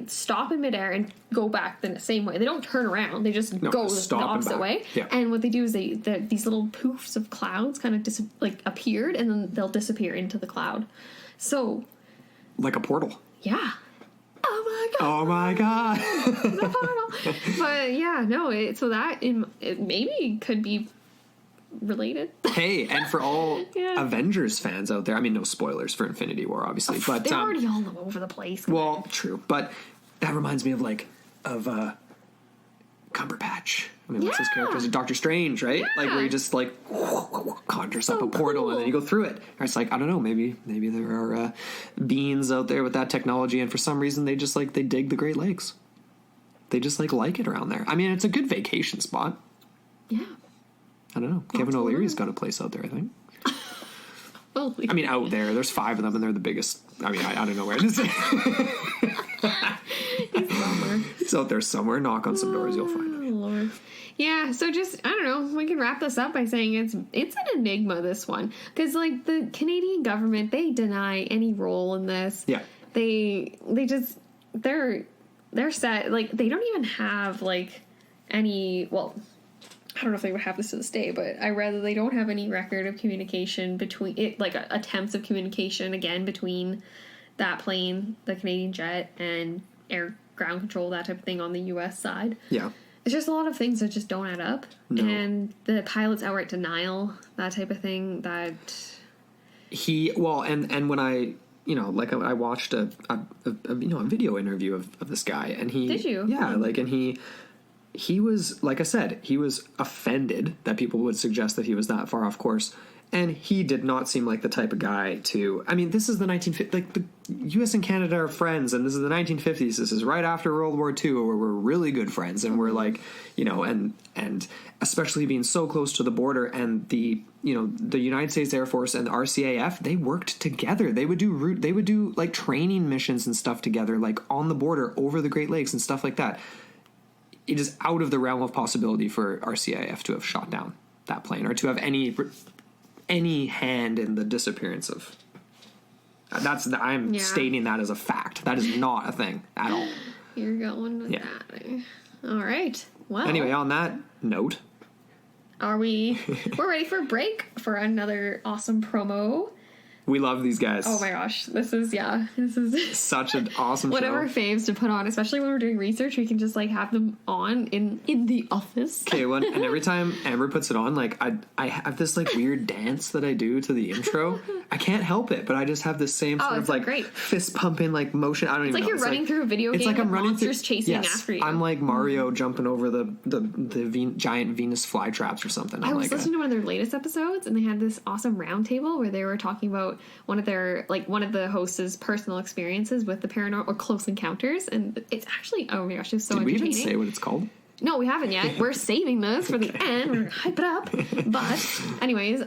stop in midair and go back the same way. They don't turn around; they just go the opposite way. Yeah. And what they do is these little poofs of clouds kind of appeared, and then they'll disappear into the cloud. So, like a portal. Yeah. Oh my god. The portal. But yeah, no. It maybe could be related. Hey, and for all Avengers fans out there, I mean, no spoilers for Infinity War, obviously, but they're already all over the place. Well, true, but that reminds me of Cumberbatch. I mean, what's his character? Is it Doctor Strange, right? Yeah. Where he just conjures up a portal and then you go through it. Or it's I don't know, maybe there are beings out there with that technology, and for some reason they just they dig the Great Lakes. They just like it around there. I mean, it's a good vacation spot. Yeah. I don't know. Kevin O'Leary's got a place out there, I think. Well, I mean, out there. There's 5 of them, and they're the biggest. I mean, I don't know where it is. He's somewhere. He's out there somewhere. Knock on some doors, you'll find him. Lord. Yeah, so just, I don't know, we can wrap this up by saying it's an enigma, this one. Because, the Canadian government, they deny any role in this. Yeah. They just, they're set, they don't even have, any, well... I don't know if they would have this to this day, but I read that they don't have any record of communication between it, attempts of communication again between that plane, the Canadian jet, and air ground control, that type of thing on the U.S. side. Yeah. It's just a lot of things that just don't add up. No. And the pilot's outright denial, that type of thing, that... And when I, I watched a video interview of this guy, and he... Did you? Yeah, and he was, like I said, he was offended that people would suggest that he was that far off course. And he did not seem like the type of guy to... I mean, this is the 1950s... Like, the U.S. and Canada are friends, and this is the 1950s. This is right after World War II, where we're really good friends, and we're like, and especially being so close to the border, and the United States Air Force and the RCAF, they worked together. They would do like training missions and stuff together, like on the border over the Great Lakes and stuff like that. It is out of the realm of possibility for RCAF to have shot down that plane or to have any hand in the disappearance of... I'm stating that as a fact. That is not a thing at all. You're going with that. All right. Well. Anyway, on that note... We're ready for a break for another awesome promo. We love these guys. Oh my gosh. This is such an awesome one show. One of our faves to put on, especially when we're doing research. We can just have them on in the office. Okay, and every time Amber puts it on, I have this weird dance that I do to the intro. I can't help it, but I just have the same sort of great fist pumping motion. I don't even know. It's like you're running through a video game. It's like I'm running monsters chasing after you. I'm like Mario jumping over the giant Venus flytraps or something. I was listening to one of their latest episodes, and they had this awesome round table where they were talking about one of the hosts' personal experiences with the paranormal or close encounters, and it's actually, oh my gosh, it's so entertaining. Did we even say what it's called? No, we haven't yet. We're saving this for the end. We're gonna hype it up. But anyways, you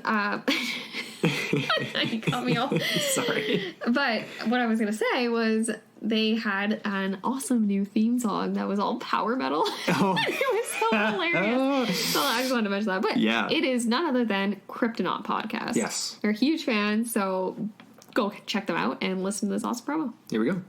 got me all sorry. But what I was gonna say was they had an awesome new theme song that was all power metal. Oh. It was so hilarious. So I just wanted to mention that. But it is none other than Kryptonaut Podcast. Yes. They're huge fans, so go check them out and listen to this awesome promo. Here we go.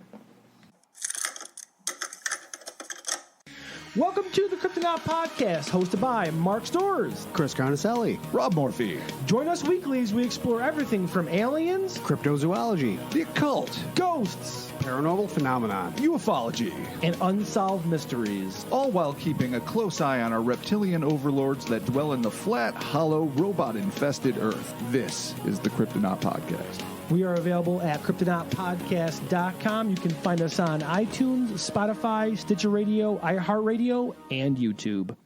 Welcome to the Kryptonaut Podcast, hosted by Mark Storrs, Chris Carnicelli, Rob Morphy. Join us weekly as we explore everything from aliens, cryptozoology, the occult, ghosts, paranormal phenomenon, ufology, and unsolved mysteries. All while keeping a close eye on our reptilian overlords that dwell in the flat, hollow, robot-infested Earth. This is the Kryptonaut Podcast. We are available at KryptonautPodcast.com. You can find us on iTunes, Spotify, Stitcher Radio, iHeartRadio, and YouTube.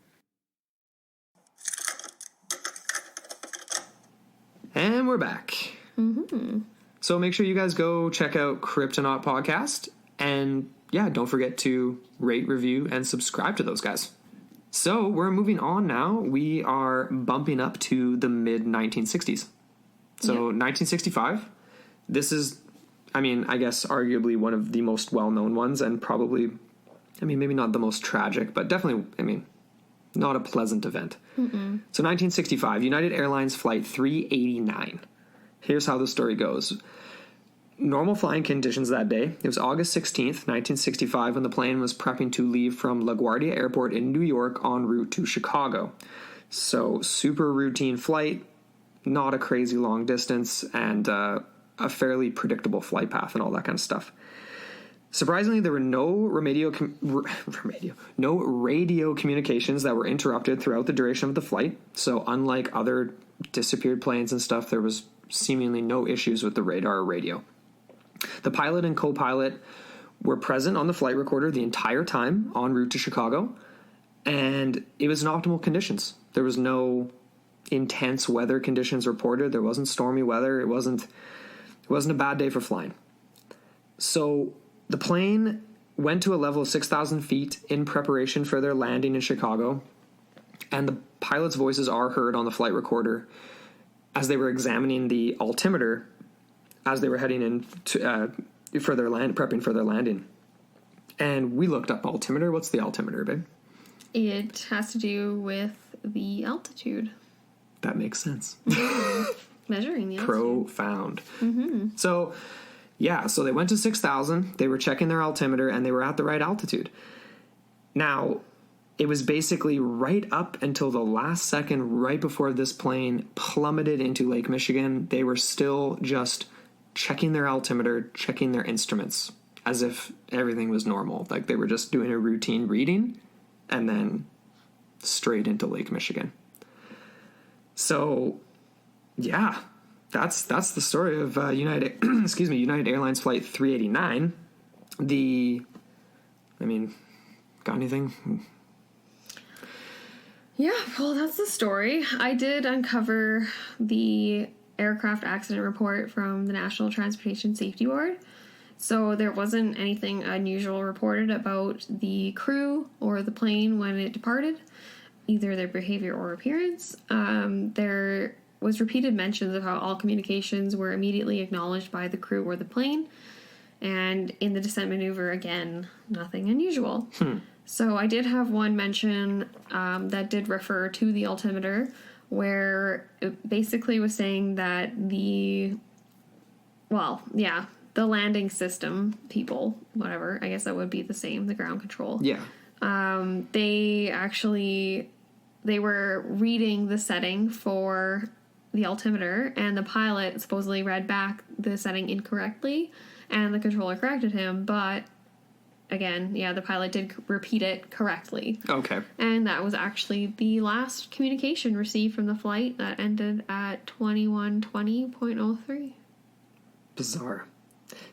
And we're back. Mm-hmm. So make sure you guys go check out Kryptonaut Podcast. And don't forget to rate, review, and subscribe to those guys. So we're moving on now. We are bumping up to the mid-1960s. So 1965... This is, I guess, arguably one of the most well-known ones, and probably, maybe not the most tragic, but definitely, not a pleasant event. Mm-mm. So 1965, United Airlines Flight 389. Here's how the story goes. Normal flying conditions that day. It was August 16th, 1965, when the plane was prepping to leave from LaGuardia Airport in New York en route to Chicago. So super routine flight, not a crazy long distance, and a fairly predictable flight path and all that kind of stuff. Surprisingly, there were no radio communications that were interrupted throughout the duration of the flight. So unlike other disappeared planes and stuff, there was seemingly no issues with the radar or radio. The pilot and co-pilot were present on the flight recorder the entire time en route to Chicago, and it was in optimal conditions. There was no intense weather conditions reported. There wasn't stormy weather. It wasn't a bad day for flying. So the plane went to a level of 6,000 feet in preparation for their landing in Chicago, and the pilots' voices are heard on the flight recorder as they were examining the altimeter as they were heading in to, prepping for their landing. And we looked up altimeter. What's the altimeter, babe? It has to do with the altitude. That makes sense. Measuring the altitude. Profound. Mm-hmm. So they went to 6,000. They were checking their altimeter, and they were at the right altitude. Now, it was basically right up until the last second, right before this plane plummeted into Lake Michigan. They were still just checking their altimeter, checking their instruments, as if everything was normal. Like they were just doing a routine reading and then straight into Lake Michigan. So, yeah, that's the story of United Airlines Flight 389. Got anything? Yeah, well, that's the story. I did uncover the aircraft accident report from the National Transportation Safety Board. So there wasn't anything unusual reported about the crew or the plane when it departed, either their behavior or appearance. There was repeated mentions of how all communications were immediately acknowledged by the crew or the plane. And in the descent maneuver, again, nothing unusual. So I did have one mention that did refer to the altimeter, where it basically was saying that the landing system people, whatever, I guess that would be the same, the ground control. Yeah. They were reading the setting for the altimeter, and the pilot supposedly read back the setting incorrectly, and the controller corrected him, but again, yeah, the pilot did repeat it correctly. Okay. And that was actually the last communication received from the flight that ended at 21:20.03. Bizarre.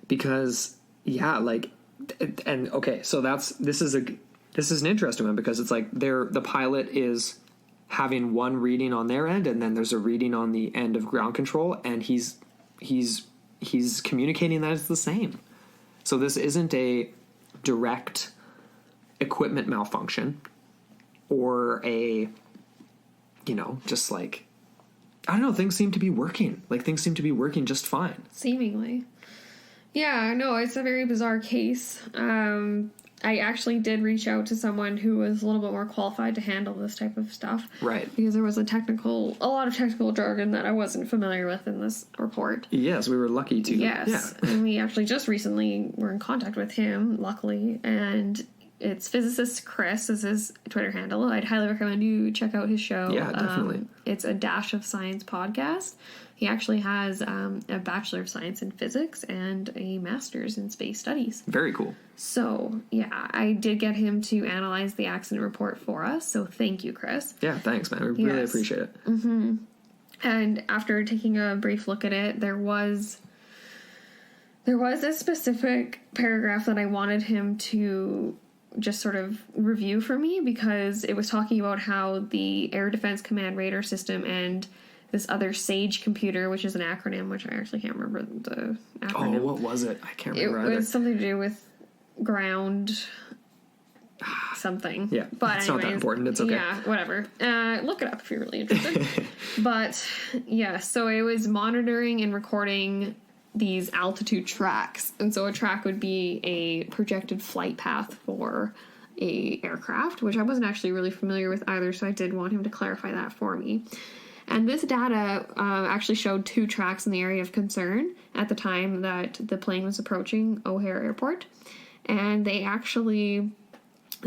Because, yeah, like, and okay, so this is an interesting one, because it's like the pilot is having one reading on their end, and then there's a reading on the end of ground control, and he's communicating that it's the same. So this isn't a direct equipment malfunction or just like, I don't know, things seem to be working. Like, things seem to be working just fine. Seemingly. Yeah, no, it's a very bizarre case. I actually did reach out to someone who was a little bit more qualified to handle this type of stuff. Right. Because there was a lot of technical jargon that I wasn't familiar with in this report. Yes, we were lucky to. Yes. Yeah. And we actually just recently were in contact with him, luckily, and it's physicist Chris is his Twitter handle. I'd highly recommend you check out his show. Yeah, definitely. It's a Dash of Science podcast. He actually has a Bachelor of Science in Physics and a Master's in Space Studies. Very cool. So, yeah, I did get him to analyze the accident report for us, so thank you, Chris. Yeah, thanks, man. We really appreciate it. Mm-hmm. And after taking a brief look at it, there was a specific paragraph that I wanted him to just sort of review for me, because it was talking about how the Air Defense Command radar system and this other SAGE computer, which is an acronym, which I actually can't remember the acronym. Oh, what was it? I can't remember either. It was something to do with ground something. Yeah, but it's not that important. It's okay. Yeah, whatever. Look it up if you're really interested. But, yeah, so it was monitoring and recording these altitude tracks. And so a track would be a projected flight path for a aircraft, which I wasn't actually really familiar with either, so I did want him to clarify that for me. And this data actually showed two tracks in the area of concern at the time that the plane was approaching O'Hare Airport. And they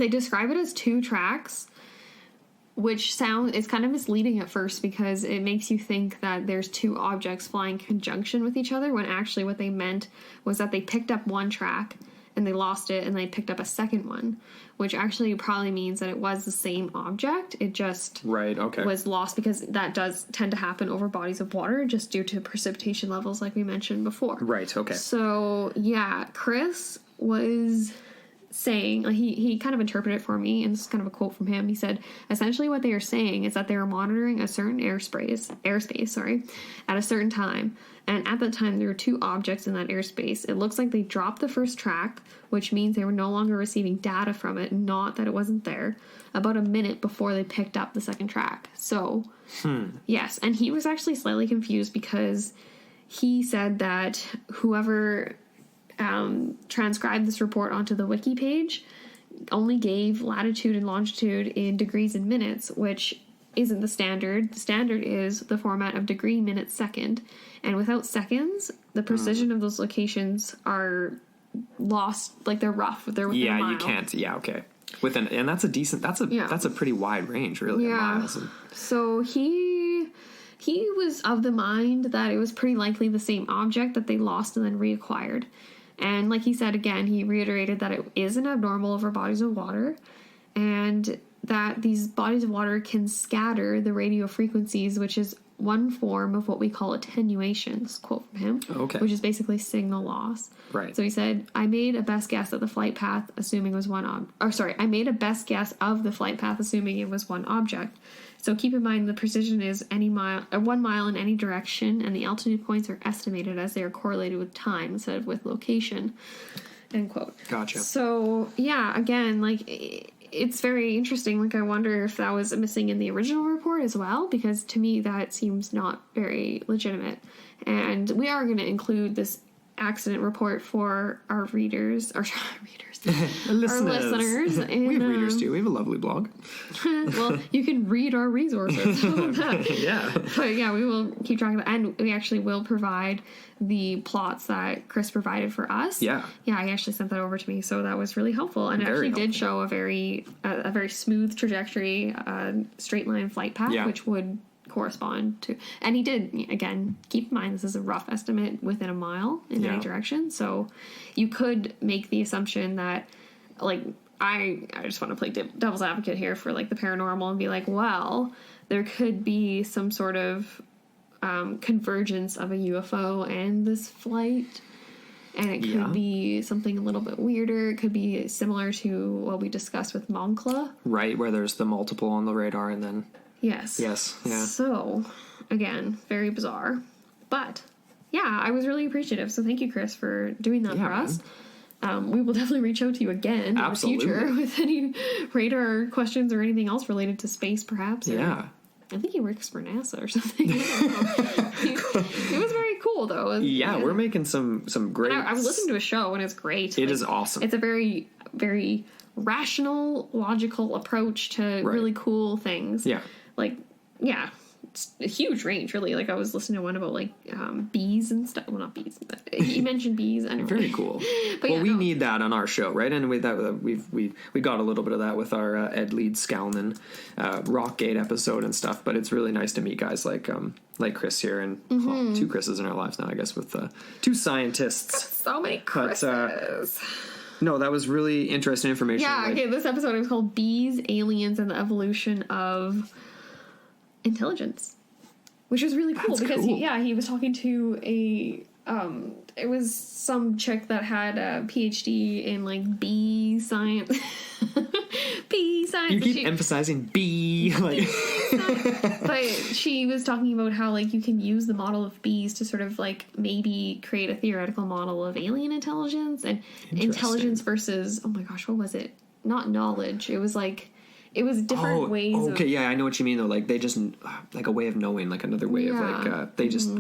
describe it as two tracks, which is kind of misleading at first, because it makes you think that there's two objects flying in conjunction with each other, when actually what they meant was that they picked up one track and they lost it, and they picked up a second one, which actually probably means that it was the same object. It just was lost, because that does tend to happen over bodies of water just due to precipitation levels, like we mentioned before. Right, okay. So, yeah, Chris was saying, he kind of interpreted it for me, and this is kind of a quote from him. He said, essentially what they are saying is that they are monitoring a certain airspace, at a certain time, and at that time there were two objects in that airspace. It looks like they dropped the first track, which means they were no longer receiving data from it, not that it wasn't there, about a minute before they picked up the second track. So, yes, and he was actually slightly confused, because he said that whoever transcribed this report onto the wiki page only gave latitude and longitude in degrees and minutes, which isn't the standard. The standard is the format of degree, minute, second. And without seconds, the precision of those locations are lost, like they're rough. They're within a mile. You can't. Yeah, okay. And that's a decent. That's a pretty wide range, really. Yeah. Miles. So he he was of the mind that it was pretty likely the same object that they lost and then reacquired. And like he said again, he reiterated that it isn't abnormal over bodies of water, and that these bodies of water can scatter the radio frequencies, which is one form of what we call attenuation. This is a quote from him. Okay. Which is basically signal loss. Right. So he said, I made a best guess of the flight path, assuming it was I made a best guess of the flight path, assuming it was one object. So keep in mind the precision is 1 mile in any direction, and the altitude points are estimated as they are correlated with time instead of with location. End quote. Gotcha. So, yeah, again, like, it's very interesting. Like, I wonder if that was missing in the original report as well, because to me that seems not very legitimate. And we are going to include this accident report for our readers, our listeners. And, we have readers too. We have a lovely blog. Well, you can read our resources. Yeah. But yeah, we will keep track of that. And we actually will provide the plots that Chris provided for us. Yeah. Yeah, he actually sent that over to me, so that was really helpful. And it Very actually did helpful. show a very smooth trajectory, straight line flight path, Yeah. which would correspond to. And he did, again, keep in mind this is a rough estimate within a mile in any direction. So you could make the assumption that, like, I just want to play devil's advocate here for, like, the paranormal and be like, well, there could be some sort of convergence of a UFO and this flight, and it could be something a little bit weirder. It could be similar to what we discussed with Moncla. Right, where there's the multiple on the radar and then... Yes. Yes, yeah. So, again, very bizarre. But, yeah, I was really appreciative. So thank you, Chris, for doing that for us. We will definitely reach out to you again Absolutely. in the future with any radar questions or anything else related to space, perhaps. Yeah. I think he works for NASA or something. It was very cool, though. Yeah, we're making some great... And I was listening to a show, and it's great. It is awesome. It's a very, very rational, logical approach to really cool things. Yeah. Like, yeah, it's a huge range, really. Like, I was listening to one about, like, bees and stuff. Well, not bees, but he mentioned bees. Anyway. Very cool. But well, yeah, we need that on our show, right? And we got a little bit of that with our Ed Leeds Scalman Rockgate episode and stuff. But it's really nice to meet guys like Chris here, and well, two Chris's in our lives now, I guess, with two scientists. So many Chris's. No, that was really interesting information. Yeah, okay, this episode was called Bees, Aliens, and the Evolution of Intelligence, which was really cool. Because cool. He was talking to it was some chick that had a PhD in, like, bee science. Bee science. You keep emphasizing bee. Like. But she was talking about how, like, you can use the model of bees to sort of, like, maybe create a theoretical model of alien intelligence and intelligence versus, oh my gosh, what was it? Not knowledge. It was like, it was different ways. Okay, yeah, I know what you mean though. Like, they just, like, a way of knowing, like another way of, like, they just,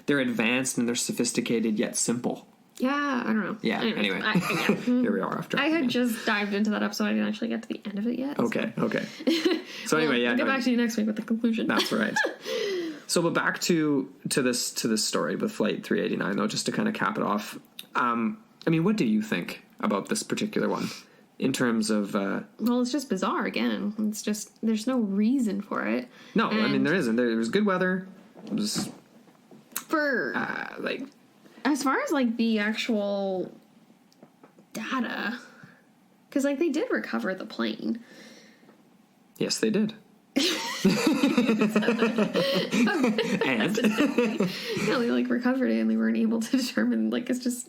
they're advanced and they're sophisticated yet simple. Yeah, I don't know. Yeah, anyway. Here we are after. I had just dived into that episode. I didn't actually get to the end of it yet. Okay. So anyway, yeah. I'll get back to you next week with the conclusion. That's right. So, but back to this story with Flight 389, though, just to kind of cap it off. I mean, what do you think about this particular one in terms of? Well, it's just bizarre. Again, it's just there's no reason for it. No, I mean there isn't. There was good weather. It was for like. As far as, like, the actual data, because, like, they did recover the plane. Yes, they did. And Yeah, they, like, recovered it and they weren't able to determine, like, it's just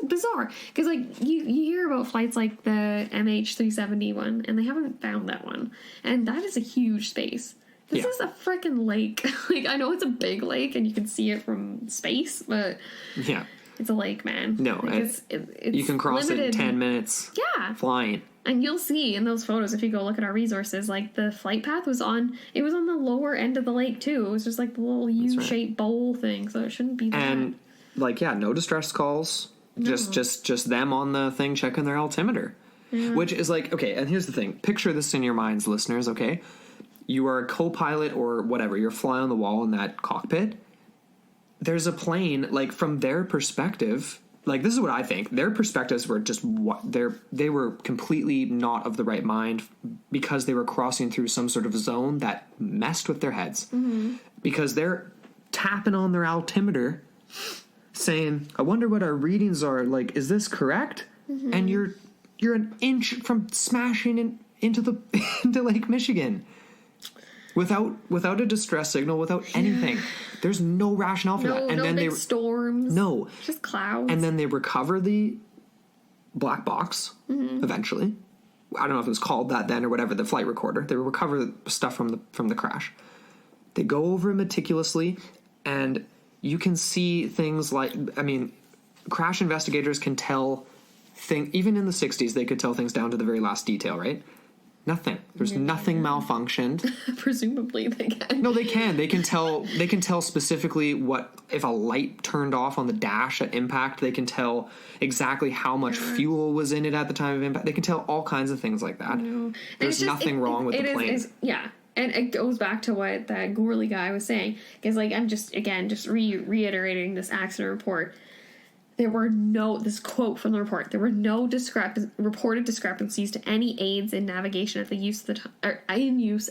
bizarre. Because, like, you hear about flights like the MH370 one, and they haven't found that one. And that is a huge space. This is a freaking lake. Like, I know it's a big lake and you can see it from space, but yeah, it's a lake, man. No, like, it's you can cross limited. it in 10 minutes. Yeah, flying. And you'll see in those photos, if you go look at our resources, like, the flight path was on the lower end of the lake too. It was just like the little U-shaped bowl thing, so it shouldn't be that. And, like, yeah, no distress calls. No. Just them on the thing checking their altimeter. Yeah. Which is like, okay, and here's the thing. Picture this in your minds, listeners, okay? You are a co-pilot or whatever. You're fly on the wall in that cockpit. There's a plane, like, from their perspective, like, this is what I think. Their perspectives were just they were completely not of the right mind because they were crossing through some sort of zone that messed with their heads. Mm-hmm. Because they're tapping on their altimeter saying, I wonder what our readings are. Like, is this correct? Mm-hmm. And you're an inch from smashing into Lake Michigan. Without a distress signal, without anything. There's no rationale for that. And then big storms. No. Just clouds. And then they recover the black box eventually. I don't know if it was called that then or whatever, the flight recorder. They recover stuff from the crash. They go over it meticulously, and you can see things like, I mean, crash investigators can tell even in the 60s, they could tell things down to the very last detail, right? Nothing. There's nothing malfunctioned. Presumably they can. No, they can. They can tell specifically what if a light turned off on the dash at impact. They can tell exactly how much fuel was in it at the time of impact. They can tell all kinds of things like that. There's nothing wrong with the plane. Yeah. And it goes back to what that Gorley guy was saying. Because, like, I'm just reiterating this accident report. There were this quote from the report, there were no reported discrepancies to any aids in navigation in use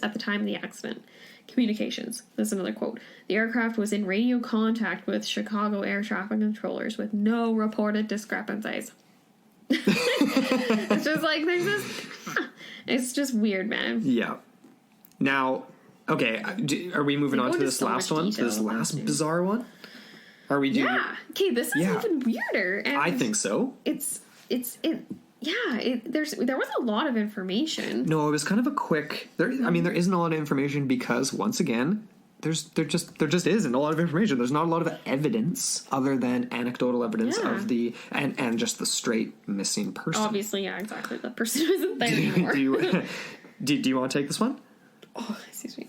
at the time of the accident. Communications. That's another quote. The aircraft was in radio contact with Chicago air traffic controllers with no reported discrepancies. It's just like, there's this... It's just weird, man. Yeah. Now, okay, are we moving on to this last one? To this last bizarre one? Are we doing? Yeah. Okay, this is even weirder. And I think so. There was a lot of information. No, it was kind of a quick. There isn't a lot of information because once again, there just isn't a lot of information. There's not a lot of evidence other than anecdotal evidence of the and just the straight missing person. Obviously, yeah, exactly. The person isn't there anymore. Do you want to take this one? Oh, excuse me.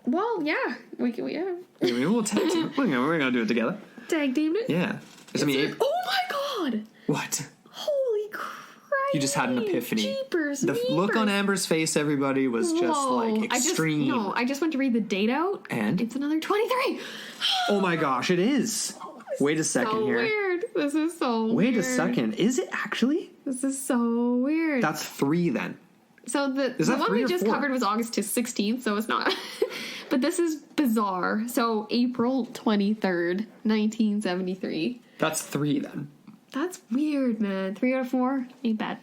Well, yeah, we can. Yeah. We'll tag team. We're gonna do it together. Tag team it. Yeah. Oh my god! What? Holy Christ! You just had an epiphany. Jeepers, the look on Amber's face, everybody, was just like extreme. I just went to read the date out, and it's another 23. Oh my gosh, it is. Wait a second so here. Weird. This is so weird. Wait a second. Is it actually? This is so weird. That's 3 then. So the one we just covered was August 16th, so it's not. But this is bizarre. So April 23rd, 1973. That's 3 then. That's weird, man. 3 out of 4 ain't bad.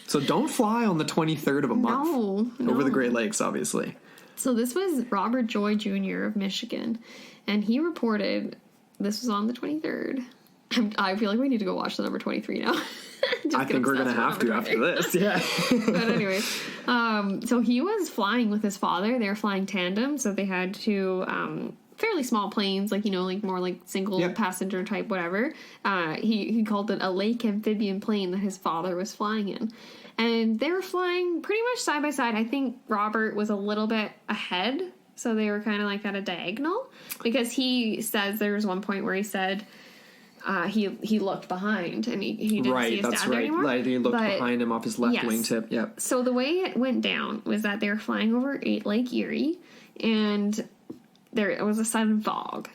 So don't fly on the 23rd of a month. No. Over the Great Lakes, obviously. So this was Robert Joy Jr. of Michigan, and he reported this was on the 23rd. I feel like we need to go watch the number 23 now. I think we're going to have to after this, yeah. But anyways, so he was flying with his father. They were flying tandem, so they had two fairly small planes, like, like more like single passenger type, whatever. He called it a lake amphibian plane that his father was flying in. And they were flying pretty much side by side. I think Robert was a little bit ahead, so they were kind of like at a diagonal. Because he says there was one point where he said... he looked behind and he didn't see his dad there anymore. Like he looked behind him off his left wingtip. Yep. So the way it went down was that they were flying over Lake Erie, and there was a sudden fog.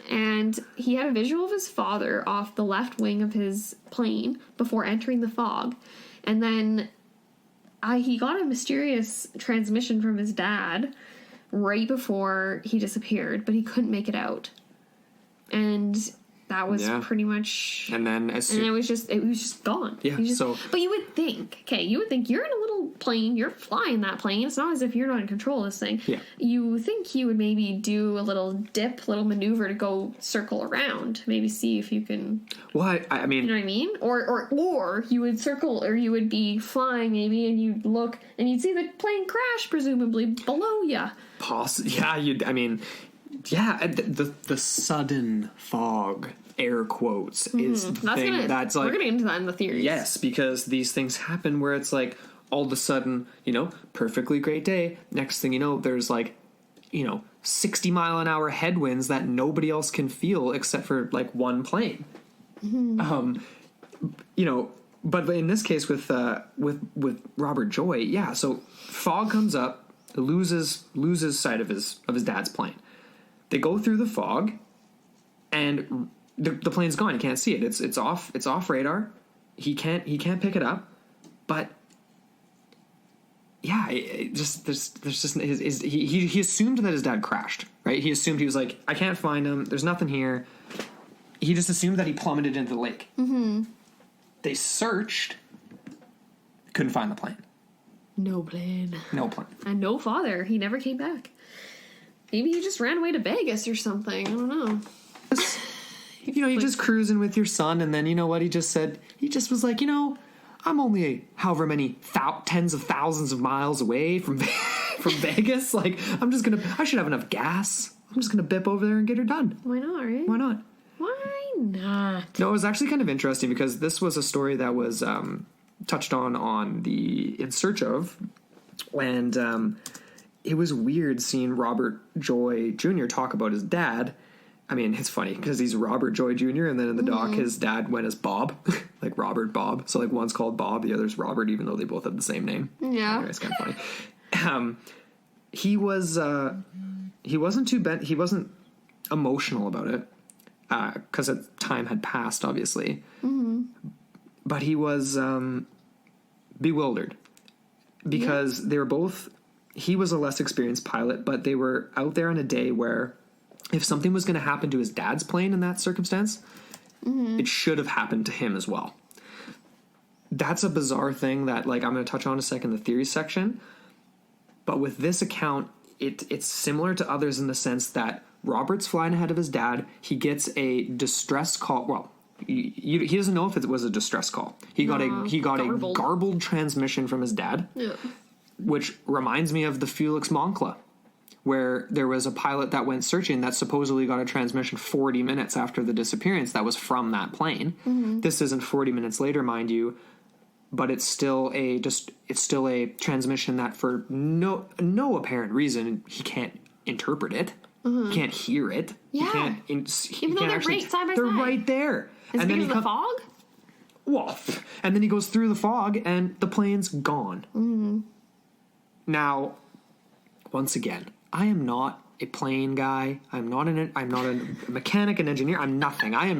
And he had a visual of his father off the left wing of his plane before entering the fog, and then he got a mysterious transmission from his dad right before he disappeared, but he couldn't make it out. And that was pretty much... And then it was just gone. Yeah, But you would think you're in a little plane, you're flying that plane, it's not as if you're not in control of this thing. Yeah. You think you would maybe do a little maneuver to go circle around, maybe see if you can... Well, I mean... You know what I mean? Or you would circle, or you would be flying maybe, and you'd look, and you'd see the plane crash, presumably, below you. Yeah, the sudden fog, air quotes, is the thing that's like... We're going to get into that in the theories. Yes, because these things happen where it's like, all of a sudden, perfectly great day. Next thing you know, there's 60-mile-an-hour headwinds that nobody else can feel except for, one plane. Mm-hmm. But in this case with Robert Joy, so fog comes up, loses sight of his dad's plane. They go through the fog, and the plane's gone. He can't see it. It's off radar. He can't pick it up. But yeah, there's just he assumed that his dad crashed, right? He assumed, he was like, I can't find him. There's nothing here. He just assumed that he plummeted into the lake. Mm-hmm. They searched, couldn't find the plane. No plane. No plane. And no father. He never came back. Maybe he just ran away to Vegas or something. I don't know. You know, you're just cruising with your son, and then you know what he just said? He just was like, you know, I'm only however many tens of thousands of miles away from from Vegas. Like, I should have enough gas. I'm just gonna bip over there and get her done. Why not, right? Why not? Why not? No, it was actually kind of interesting because this was a story that was touched on the In Search Of, and it was weird seeing Robert Joy Jr. talk about his dad. I mean, it's funny because he's Robert Joy Jr. and then in the doc, his dad went as Bob, like Robert Bob. So like one's called Bob, the other's Robert, even though they both have the same name. Yeah, anyway, it's kind of funny. He wasn't too bent. He wasn't emotional about it because time had passed, obviously. Mm-hmm. But he was bewildered because they were both. He was a less experienced pilot, but they were out there on a day where, if something was going to happen to his dad's plane in that circumstance, it should have happened to him as well. That's a bizarre thing that, like, I'm going to touch on in a second, the theory section. But with this account, it's similar to others in the sense that Robert's flying ahead of his dad. He gets a distress call. Well, he doesn't know if it was a distress call. He got a garbled transmission from his dad, which reminds me of the Felix Moncla, where there was a pilot that went searching that supposedly got a transmission 40 minutes after the disappearance that was from that plane. Mm-hmm. This isn't 40 minutes later, mind you, but it's still a transmission that for no apparent reason he can't interpret it. Mm-hmm. He can't hear it. Yeah. Even though they're right side by side. They're right there. Is it because of the fog? Well, and then he goes through the fog and the plane's gone. Mm-hmm. Now, once again, I am not a plane guy. I'm not a mechanic, an engineer. I'm nothing. I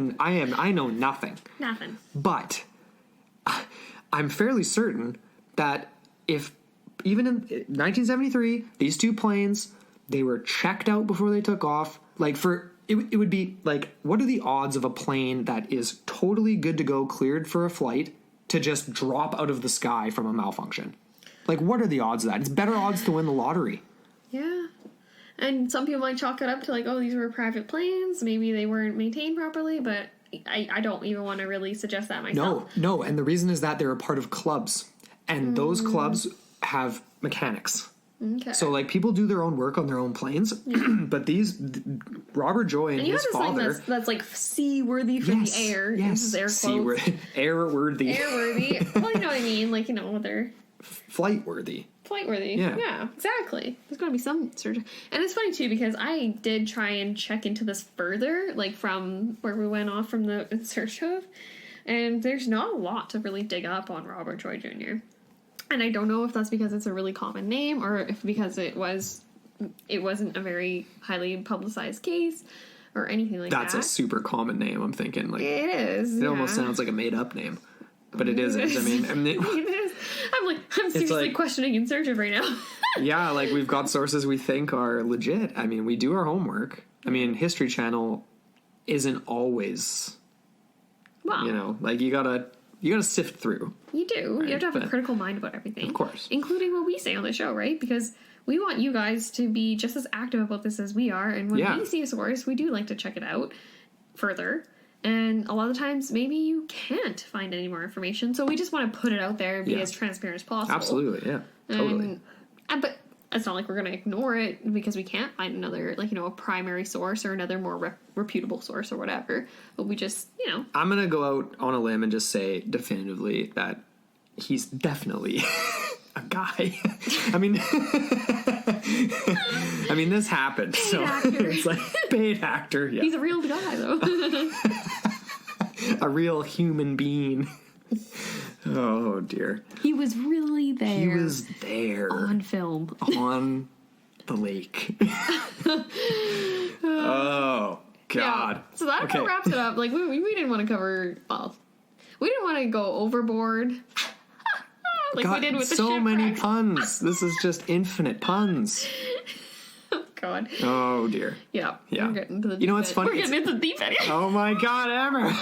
know nothing. Nothing. But I'm fairly certain that if even in 1973, these two planes, they were checked out before they took off. Like it would be like, what are the odds of a plane that is totally good to go, cleared for a flight, to just drop out of the sky from a malfunction? Like, what are the odds of that? It's better odds to win the lottery. Yeah. And some people might chalk it up to like, oh, these were private planes. Maybe they weren't maintained properly, but I don't even want to really suggest that myself. No. And the reason is that they're a part of clubs. And those clubs have mechanics. Okay. So, like, people do their own work on their own planes. Yeah. But Robert Joy and his father... that's like seaworthy for the air. Yes. This is air quotes. Airworthy. Airworthy. Well, you know what I mean. Like, you know, they're... Flightworthy. Yeah, exactly. There's going to be some sort of... And it's funny, too, because I did try and check into this further, like, from where we went off from the In Search Of, and there's not a lot to really dig up on Robert Joy Jr. And I don't know if that's because it's a really common name, or if because it wasn't a very highly publicized case, or anything like that. That's a super common name, I'm thinking. Like, it is, It almost sounds like a made-up name. But it isn't. I mean it is. I'm seriously questioning In Search Of right now. Yeah, like, we've got sources we think are legit. I mean, we do our homework. I mean, History Channel isn't always, well, you know, like, you gotta sift through. You do. Right? You have to have a critical mind about everything. Of course. Including what we say on the show, right? Because we want you guys to be just as active about this as we are. And when we see a source, we do like to check it out further. And a lot of the times, maybe you can't find any more information. So we just want to put it out there and be as transparent as possible. Absolutely, yeah. Totally. But it's not like we're going to ignore it because we can't find another, like, you know, a primary source or another more reputable source or whatever. But we just, you know. I'm going to go out on a limb and just say definitively that he's definitely a guy. I mean, this happened. It's like, paid actor. Yeah. He's a real guy, though. A real human being. Oh, dear. He was really there. He was there. On film. On the lake. Oh, God. Yeah. So that kind of wraps it up. Like, we didn't want to cover, well, we didn't want to go overboard. Like God, we did with the so many shipwrecks. puns. This is just infinite puns. Oh, God. Oh, dear. Yeah. Yeah. We're getting to the You know deep what's end. funny? We're getting into the deep end. Oh, my God, Amber.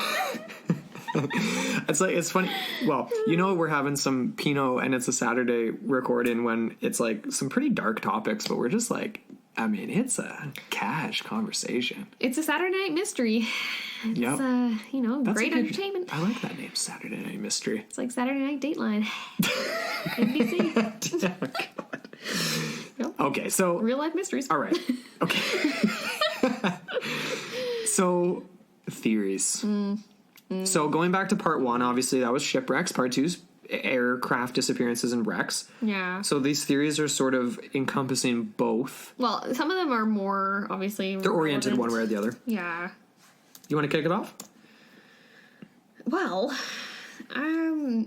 It's funny. Well, you know, we're having some Pinot and it's a Saturday recording when it's like some pretty dark topics, but we're just like, I mean, it's a cash conversation. It's a Saturday night mystery. It's, Yep. you know, That's great a good- entertainment. I like that name, Saturday Night Mystery. It's like Saturday Night Dateline. NBC. Oh, God. Okay, so... Real life mysteries. All right. Okay. So, theories. So, going back to part 1, obviously, that was shipwrecks. Part 2's aircraft disappearances and wrecks. Yeah. So, these theories are sort of encompassing both. Well, some of them are more, obviously... They're oriented relevant. one way or the other. Yeah. You want to kick it off? Well, I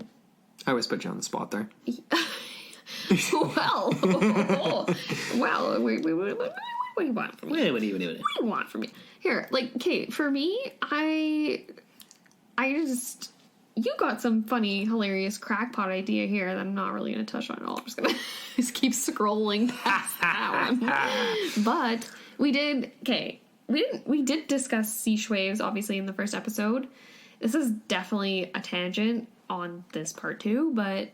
always put you on the spot there. well, wait, what do you want from me? What do you want from me? Here, like, Kate, for me, I just, you got some funny, hilarious crackpot idea here that I'm not really going to touch on at all. I'm just going to just keep scrolling past that one. But we did discuss sea waves, obviously, in the first episode. This is definitely a tangent on this part 2, but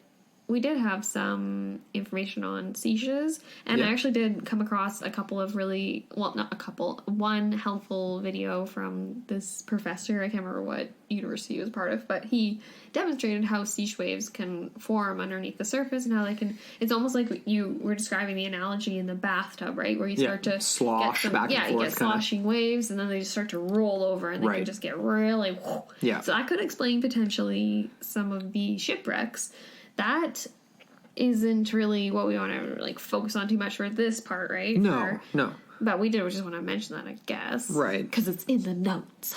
we did have some information on seashells, and I actually did come across a couple of really, well, not a couple, one helpful video from this professor. I can't remember what university he was part of, but he demonstrated how sea waves can form underneath the surface and how they can, it's almost like you were describing the analogy in the bathtub, right? Where you start to slosh get some, back and forth, you get sloshing waves, and then they just start to roll over, and they can just get really, yeah. So that could explain potentially some of the shipwrecks. That isn't really what we want to like focus on too much for this part, right? No. But we did just want to mention that, I guess. Right. Because it's in the notes.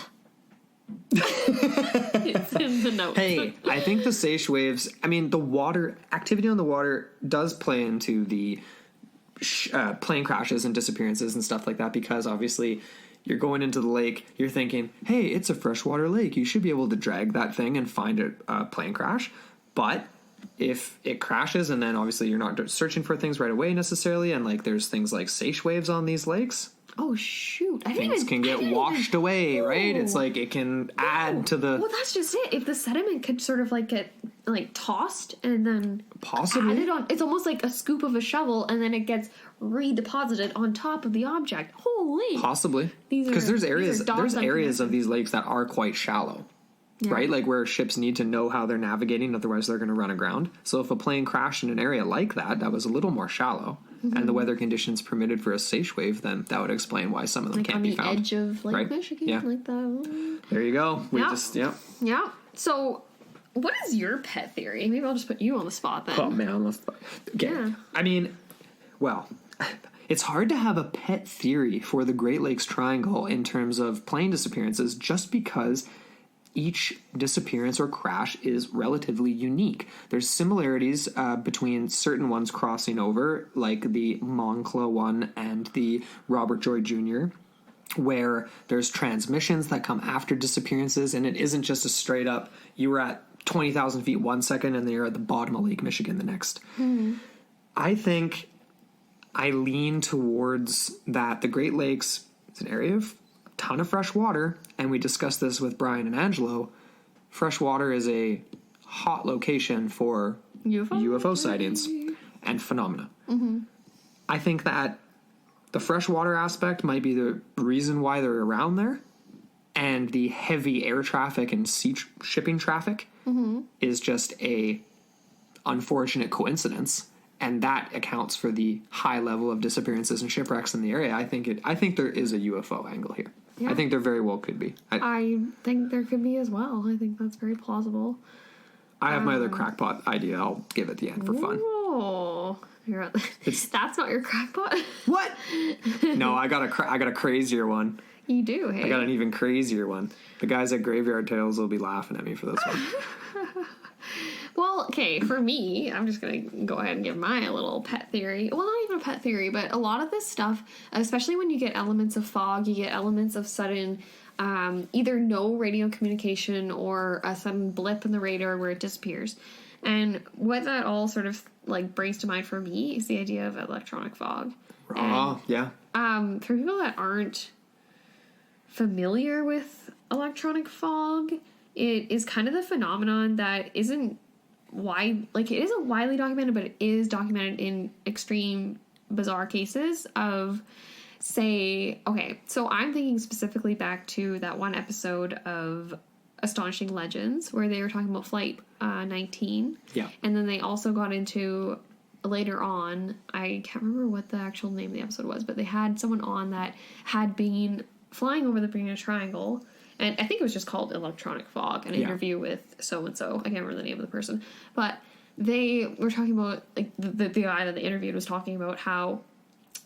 It's in the notes. Hey, I think the Seiche waves, I mean, the water, activity on the water does play into the plane crashes and disappearances and stuff like that, because obviously you're going into the lake, you're thinking, hey, it's a freshwater lake. You should be able to drag that thing and find a plane crash. But if it crashes and then obviously you're not searching for things right away necessarily, and like there's things like Seiche waves on these lakes, oh shoot, things can get washed away, right? It's like it can add to the... Well, that's just it. If the sediment could sort of like get like tossed and then Possibly. added on, it's almost like a scoop of a shovel, and then it gets redeposited on top of the object. Holy! Possibly. These are- Because there's these are areas dots on of connections. these lakes that are quite shallow. Yeah. Right? Like where ships need to know how they're navigating, otherwise they're going to run aground. So if a plane crashed in an area like that was a little more shallow, and the weather conditions permitted for a Seiche wave, then that would explain why some of them like can't on be the found. edge of Lake Right? Michigan, Yeah. like that. There you go. We Yeah. just, yeah. Yeah. So, what is your pet theory? Maybe I'll just put you on the spot then. Oh, man. Okay. Yeah. I mean, well, it's hard to have a pet theory for the Great Lakes Triangle in terms of plane disappearances, just because each disappearance or crash is relatively unique. There's similarities between certain ones crossing over, like the Moncla one and the Robert Joy Jr., where there's transmissions that come after disappearances, and it isn't just a straight up, you were at 20,000 feet 1 second and then you're at the bottom of Lake Michigan the next. I think I lean towards that the Great Lakes is an area of ton of fresh water, and we discussed this with Brian and Angelo. Fresh water is a hot location for UFO sightings and phenomena. I think that the freshwater aspect might be the reason why they're around there, and the heavy air traffic and sea shipping traffic is just a unfortunate coincidence, and that accounts for the high level of disappearances and shipwrecks in the area. I think there is a UFO angle here. Yeah. I think there very well could be. I think there could be as well. I think that's very plausible. I have my other crackpot idea. I'll give at the end for fun. Oh, that's not your crackpot. What? No, I got a crazier one. You do. Hey, I got an even crazier one. The guys at Graveyard Tales will be laughing at me for this one. Well, okay, for me, I'm just going to go ahead and give my little pet theory. Well, not even a pet theory, but a lot of this stuff, especially when you get elements of fog, you get elements of sudden either no radio communication or a sudden blip in the radar where it disappears. And what that all sort of like brings to mind for me is the idea of electronic fog. Yeah. For people that aren't familiar with electronic fog, it is kind of the phenomenon that isn't it isn't widely documented, but it is documented in extreme, bizarre cases of, say, okay, so I'm thinking specifically back to that one episode of Astonishing Legends where they were talking about Flight 19. Yeah. And then they also got into, later on, I can't remember what the actual name of the episode was, but they had someone on that had been flying over the Bermuda Triangle, and I think it was just called Electronic Fog, an interview with so-and-so. I can't remember the name of the person. But they were talking about, like, the guy that they interviewed was talking about how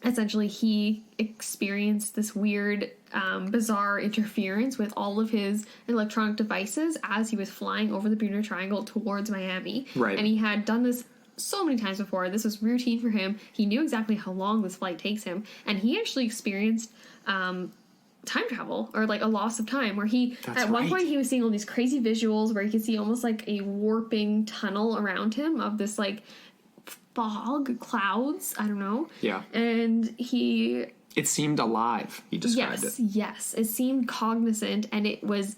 essentially he experienced this weird, bizarre interference with all of his electronic devices as he was flying over the Bermuda Triangle towards Miami. Right. And he had done this so many times before. This was routine for him. He knew exactly how long this flight takes him. And he actually experienced time travel, or like a loss of time, where he one point he was seeing all these crazy visuals where he could see almost like a warping tunnel around him of this like fog clouds, I don't know. Yeah. And it seemed alive, he described it. Yes, it seemed cognizant, and it was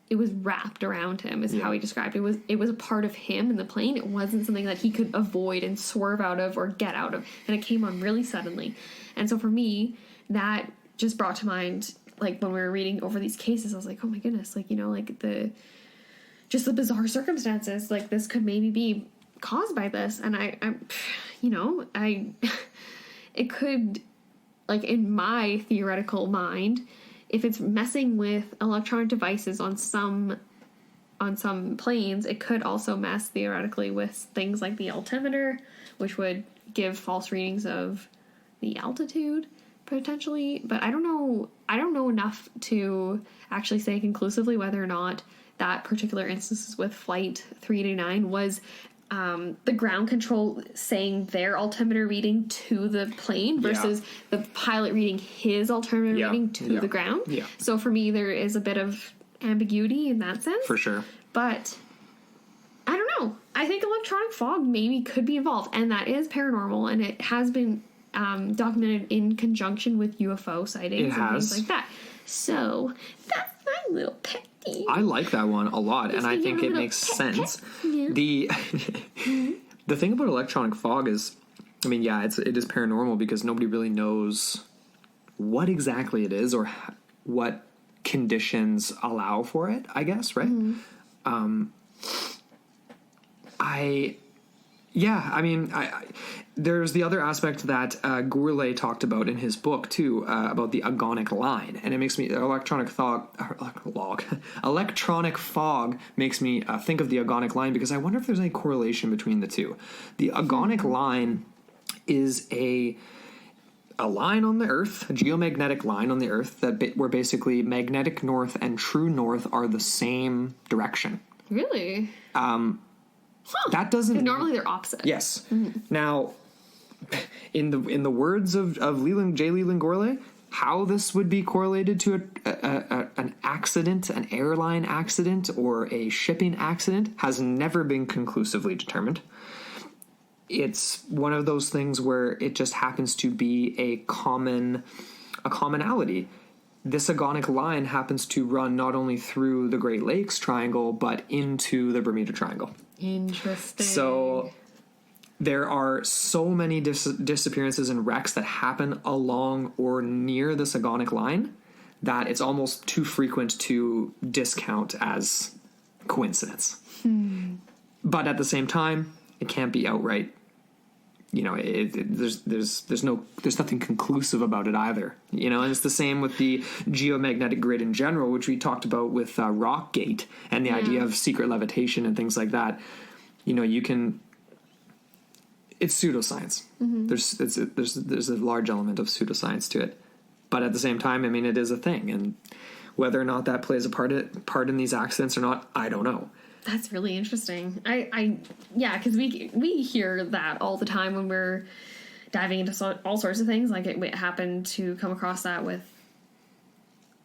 wrapped around him is how he described it. It was a part of him in the plane. It wasn't something that he could avoid and swerve out of or get out of, and it came on really suddenly. And so for me, that just brought to mind, like, when we were reading over these cases, I was like, oh my goodness, like, you know, like the bizarre circumstances, like, this could maybe be caused by this. And I it could, like, in my theoretical mind, if it's messing with electronic devices on some planes, it could also mess theoretically with things like the altimeter, which would give false readings of the altitude potentially. But I don't know enough to actually say conclusively whether or not that particular instance with Flight 389 was the ground control saying their altimeter reading to the plane versus the pilot reading his altimeter reading to the ground. Yeah. So for me, there is a bit of ambiguity in that sense. For sure. But I don't know. I think electronic fog maybe could be involved, and that is paranormal, and it has been documented in conjunction with UFO sightings and things like that. So that's my little pet thing. I like that one a lot, and I think it makes sense. Yeah. The thing about electronic fog is, I mean, yeah, it is paranormal because nobody really knows what exactly it is or what conditions allow for it, I guess, right? Mm-hmm. There's the other aspect that Gourlay talked about in his book too, about the agonic line, and it makes me electronic fog makes me think of the agonic line because I wonder if there's any correlation between the two. The agonic line is a line on the Earth, a geomagnetic line on the Earth where basically magnetic north and true north are the same direction. Really? That doesn't. Normally they're opposite. Yes. Mm-hmm. Now, in the words of J. Leland Gourlay, how this would be correlated to an accident, an airline accident, or a shipping accident has never been conclusively determined. It's one of those things where it just happens to be a commonality. This agonic line happens to run not only through the Great Lakes Triangle, but into the Bermuda Triangle. Interesting. So there are so many disappearances and wrecks that happen along or near this agonic line that it's almost too frequent to discount as coincidence. But at the same time, it can't be outright. You know, there's nothing conclusive about it either. You know, and it's the same with the geomagnetic grid in general, which we talked about with Rockgate and the idea of secret levitation and things like that. You know, it's pseudoscience. Mm-hmm. There's a large element of pseudoscience to it, but at the same time, I mean, it is a thing, and whether or not that plays a part in these accidents or not, I don't know. That's really interesting. Yeah, because we hear that all the time when we're diving into all sorts of things. Like it happened to come across that with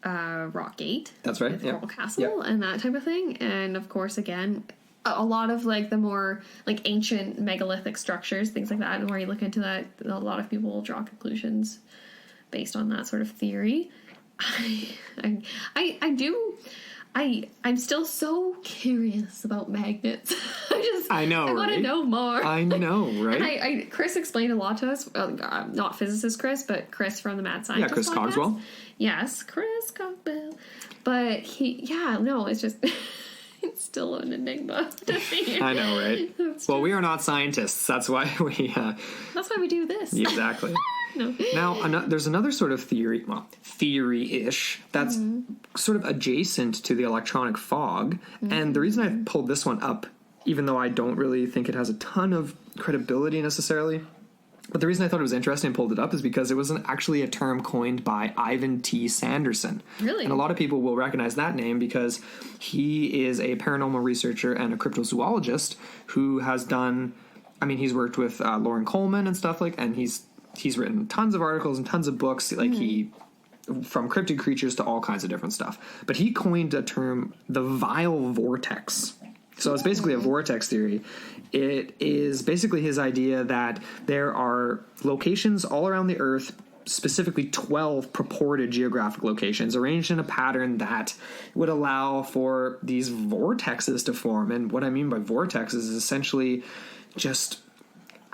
Rock Gate. That's right. With Yeah. Coral Castle and that type of thing. And of course, again, a lot of like the more like ancient megalithic structures, things like that. And where you look into that, a lot of people will draw conclusions based on that sort of theory. I'm still so curious about magnets. I know, I want to right? know more. I know, right? And Chris explained a lot to us. Not physicist Chris, but Chris from the Mad Scientist. Yeah, Chris podcast. Cogswell. Yes, Chris Cogswell. But it's just it's still an enigma to me. I know, right? Well, we are not scientists. That's why we. That's why we do this. Exactly. No. Now, there's another sort of theory-ish, that's sort of adjacent to the electronic fog. And the reason I pulled this one up, even though I don't really think it has a ton of credibility necessarily, but the reason I thought it was interesting and pulled it up is because it was actually a term coined by Ivan T. Sanderson. Really? And a lot of people will recognize that name because he is a paranormal researcher and a cryptozoologist who has done, he's worked with Lauren Coleman and stuff and he's written tons of articles and tons of books, from cryptid creatures to all kinds of different stuff. But he coined a term, the vile vortex. So it's basically a vortex theory. It is basically his idea that there are locations all around the Earth, specifically 12 purported geographic locations, arranged in a pattern that would allow for these vortexes to form. And what I mean by vortexes is essentially just...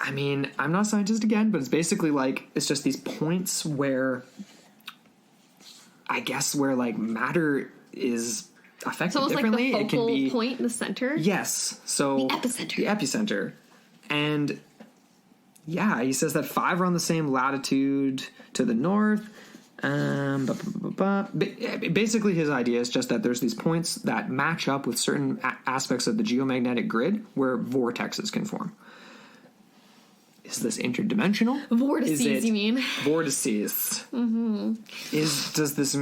I'm not a scientist again, but it's basically it's just these points where, matter is affected differently. Like the focal it can be point in the center. Yes. So the epicenter. And yeah, he says that 5 are on the same latitude to the north. Basically, his idea is just that there's these points that match up with certain aspects of the geomagnetic grid where vortexes can form. Is this interdimensional? Vortices, you mean? Vortices. Mm-hmm. Does this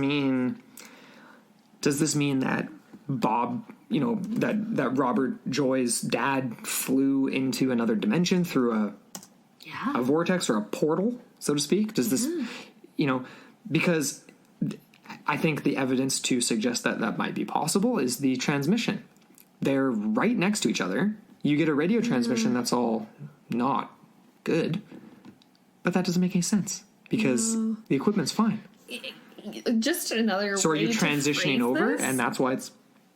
mean that Bob, that Robert Joy's dad flew into another dimension through a vortex or a portal, so to speak? Does this, because I think the evidence to suggest that might be possible is the transmission. They're right next to each other. You get a radio transmission that's all not good, but that doesn't make any sense because the equipment's fine. Just another. So are you transitioning over, and that's why it's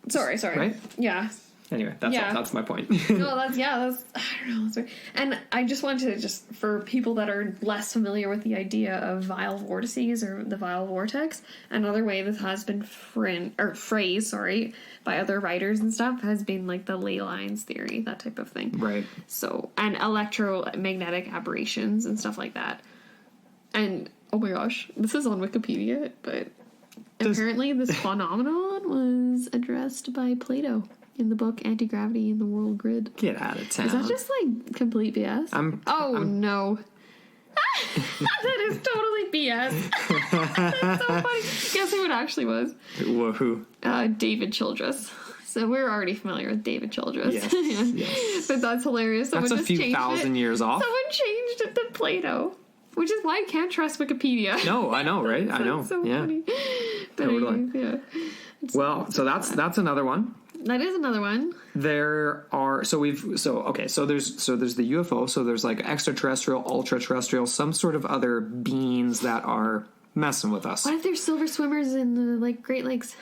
sorry, right? Yeah. Anyway, that's my point. No, that's I don't know. And I just wanted to for people that are less familiar with the idea of vile vortices or the vile vortex, another way this has been phrased by other writers and stuff has been like the ley lines theory, that type of thing. Right. So, and electromagnetic aberrations and stuff like that. And oh my gosh, this is on Wikipedia, but apparently this phenomenon was addressed by Plato in the book Anti-Gravity in the World Grid. Get out of town. Is that just complete BS? No. That is totally BS. That's so funny. Guess who it actually was? Who? David Childress. So we're already familiar with David Childress. Yes. Yes. But that's hilarious. That's a few thousand years off. Someone changed it to Plato. Which is why you can't trust Wikipedia. No, I know, right? I know. So funny. But totally. Yeah. Well, so that's another one. That is another one. There are so there's the UFO, so there's extraterrestrial, ultra-terrestrial, some sort of other beings that are messing with us. What if there's silver swimmers in the Great Lakes?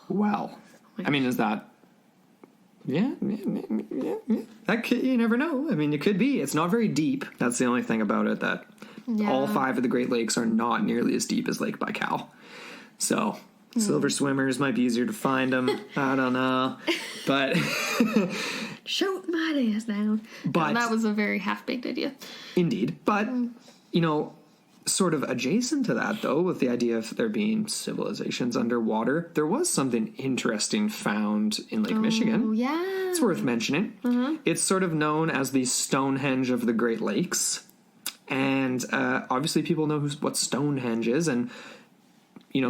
Well, is that yeah. That could, you never know. It could be. It's not very deep. That's the only thing about it, that all 5 of the Great Lakes are not nearly as deep as Lake Baikal. So silver swimmers might be easier to find them. I don't know. But shoot my ass down. But that was a very half-baked idea. Indeed. But, sort of adjacent to that, though, with the idea of there being civilizations underwater, there was something interesting found in Lake Michigan. Oh, yeah. It's worth mentioning. Uh-huh. It's sort of known as the Stonehenge of the Great Lakes. And obviously people know what Stonehenge is. And,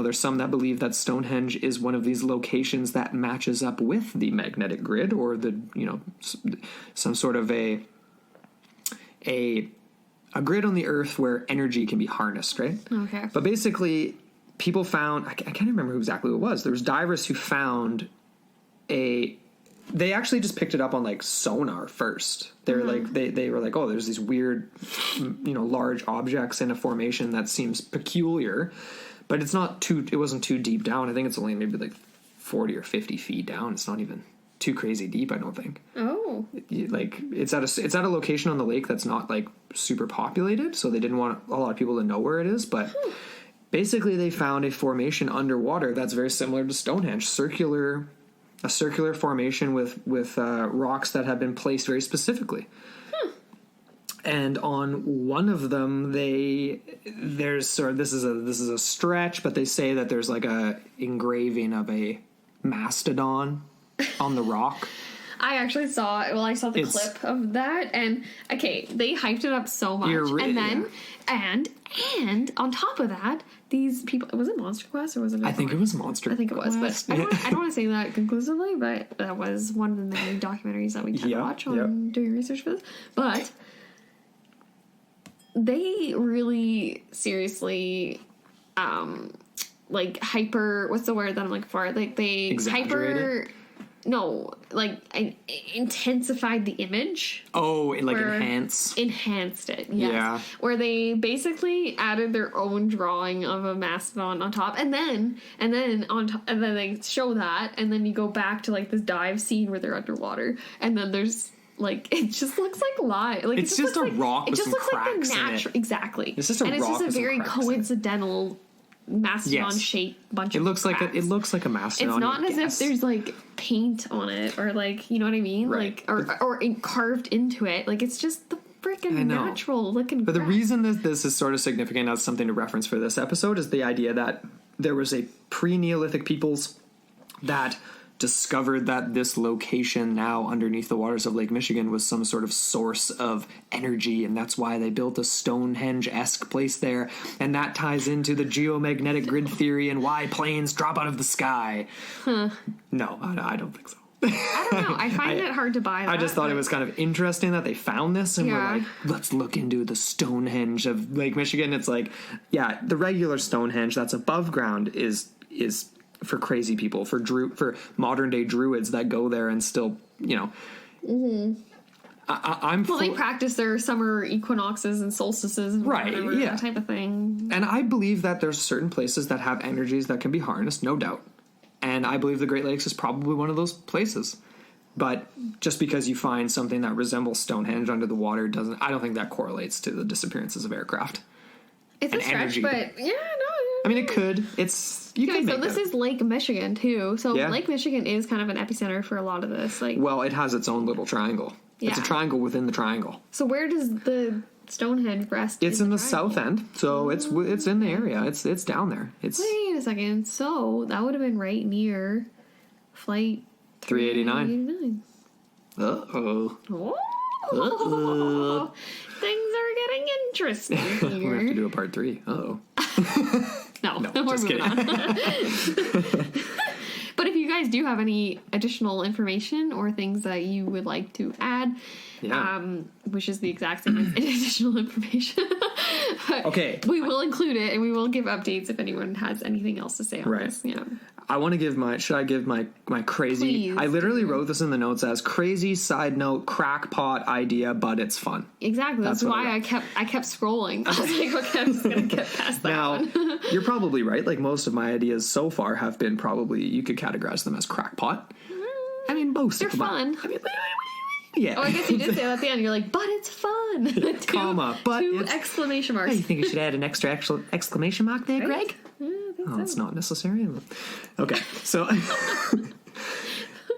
there's some that believe that Stonehenge is one of these locations that matches up with the magnetic grid, or the, some sort of a grid on the Earth where energy can be harnessed, right? Okay. But basically, people found, I can't remember who exactly it was. There was divers who found they actually just picked it up on like sonar first. They're like, they were like, oh, there's these weird, large objects in a formation that seems peculiar, but it wasn't too deep down. I think it's only maybe like 40 or 50 feet down. It's not even too crazy deep, I don't think. Oh. Like it's at a location on the lake that's not like super populated, so they didn't want a lot of people to know where it is, but basically they found a formation underwater that's very similar to Stonehenge, a circular formation with rocks that have been placed very specifically. And on one of them, this is a stretch, but they say that there's like a engraving of a mastodon on the rock. I actually saw the clip of that, and okay, they hyped it up so much, and on top of that, these people, was it Monster Quest or was it? I think it was Monster Quest. I think it was, but I don't want to say that conclusively, but that was one of the many documentaries that we tend to watch on doing research for this. But they really seriously, like hyper. What's the word that I'm looking for? Like they exaggerate it? No, like I intensified the image. Oh, enhanced it. Yes. Yeah. Where they basically added their own drawing of a mastodon on top, and then they show that, and then you go back to like this dive scene where they're underwater, and then there's like it just looks like live. Like it's just a rock with some cracks in it. Exactly. It's just a rock with some cracks. And it's just a very coincidental mastodon shaped bunch of cracks. It looks like a mastodon. It's not as if there's like paint on it or like, you know what I mean? Right. Like or carved into it. Like it's just the freaking natural looking But crack. the reason that this is sort of significant as something to reference for this episode is the idea that there was a pre-Neolithic peoples that discovered that this location now underneath the waters of Lake Michigan was some sort of source of energy, and that's why they built a Stonehenge-esque place there, and that ties into the geomagnetic grid theory and why planes drop out of the sky. No, I don't think so. I don't know. I find it hard to buy that. I just thought it was kind of interesting that they found this and were like, let's look into the Stonehenge of Lake Michigan. It's like, yeah, the regular Stonehenge that's above ground is for crazy people, for modern day druids that go there and still, they practice their summer equinoxes and solstices and whatever, that type of thing. And I believe that there's certain places that have energies that can be harnessed, no doubt. And I believe the Great Lakes is probably one of those places. But just because you find something that resembles Stonehenge under the water I don't think that correlates to the disappearances of aircraft. It's a stretch, energy. But I mean, it could. So this is Lake Michigan too. So Lake Michigan is kind of an epicenter for a lot of this. Well, it has its own little triangle. Yeah. It's a triangle within the triangle. So where does the Stonehenge rest? It's in the south end, so it's in the area. It's down there. Wait a second. So that would have been right near Flight 389. Uh-oh. Oh. Things are getting interesting here. We have to do a part 3. Uh-oh. No, just kidding. But if you guys do have any additional information or things that you would like to add, which is the exact same as additional information, okay, we will include it and we will give updates if anyone has anything else to say on this. Yeah. I want to give should I give my crazy? Please. I literally wrote this in the notes as crazy side note crackpot idea, but it's fun. Exactly. That's why I kept scrolling. I was like, okay, I'm just gonna get past that one. You're probably right. Like most of my ideas so far have been you could categorize them as crackpot. I mean, most they're of them fun. I mean, yeah. Oh, I guess you did say that at the end. You're like, but it's fun. Two exclamation marks. Hey, you think you should add an extra exclamation mark there, right? Greg? It's not necessary. Okay, so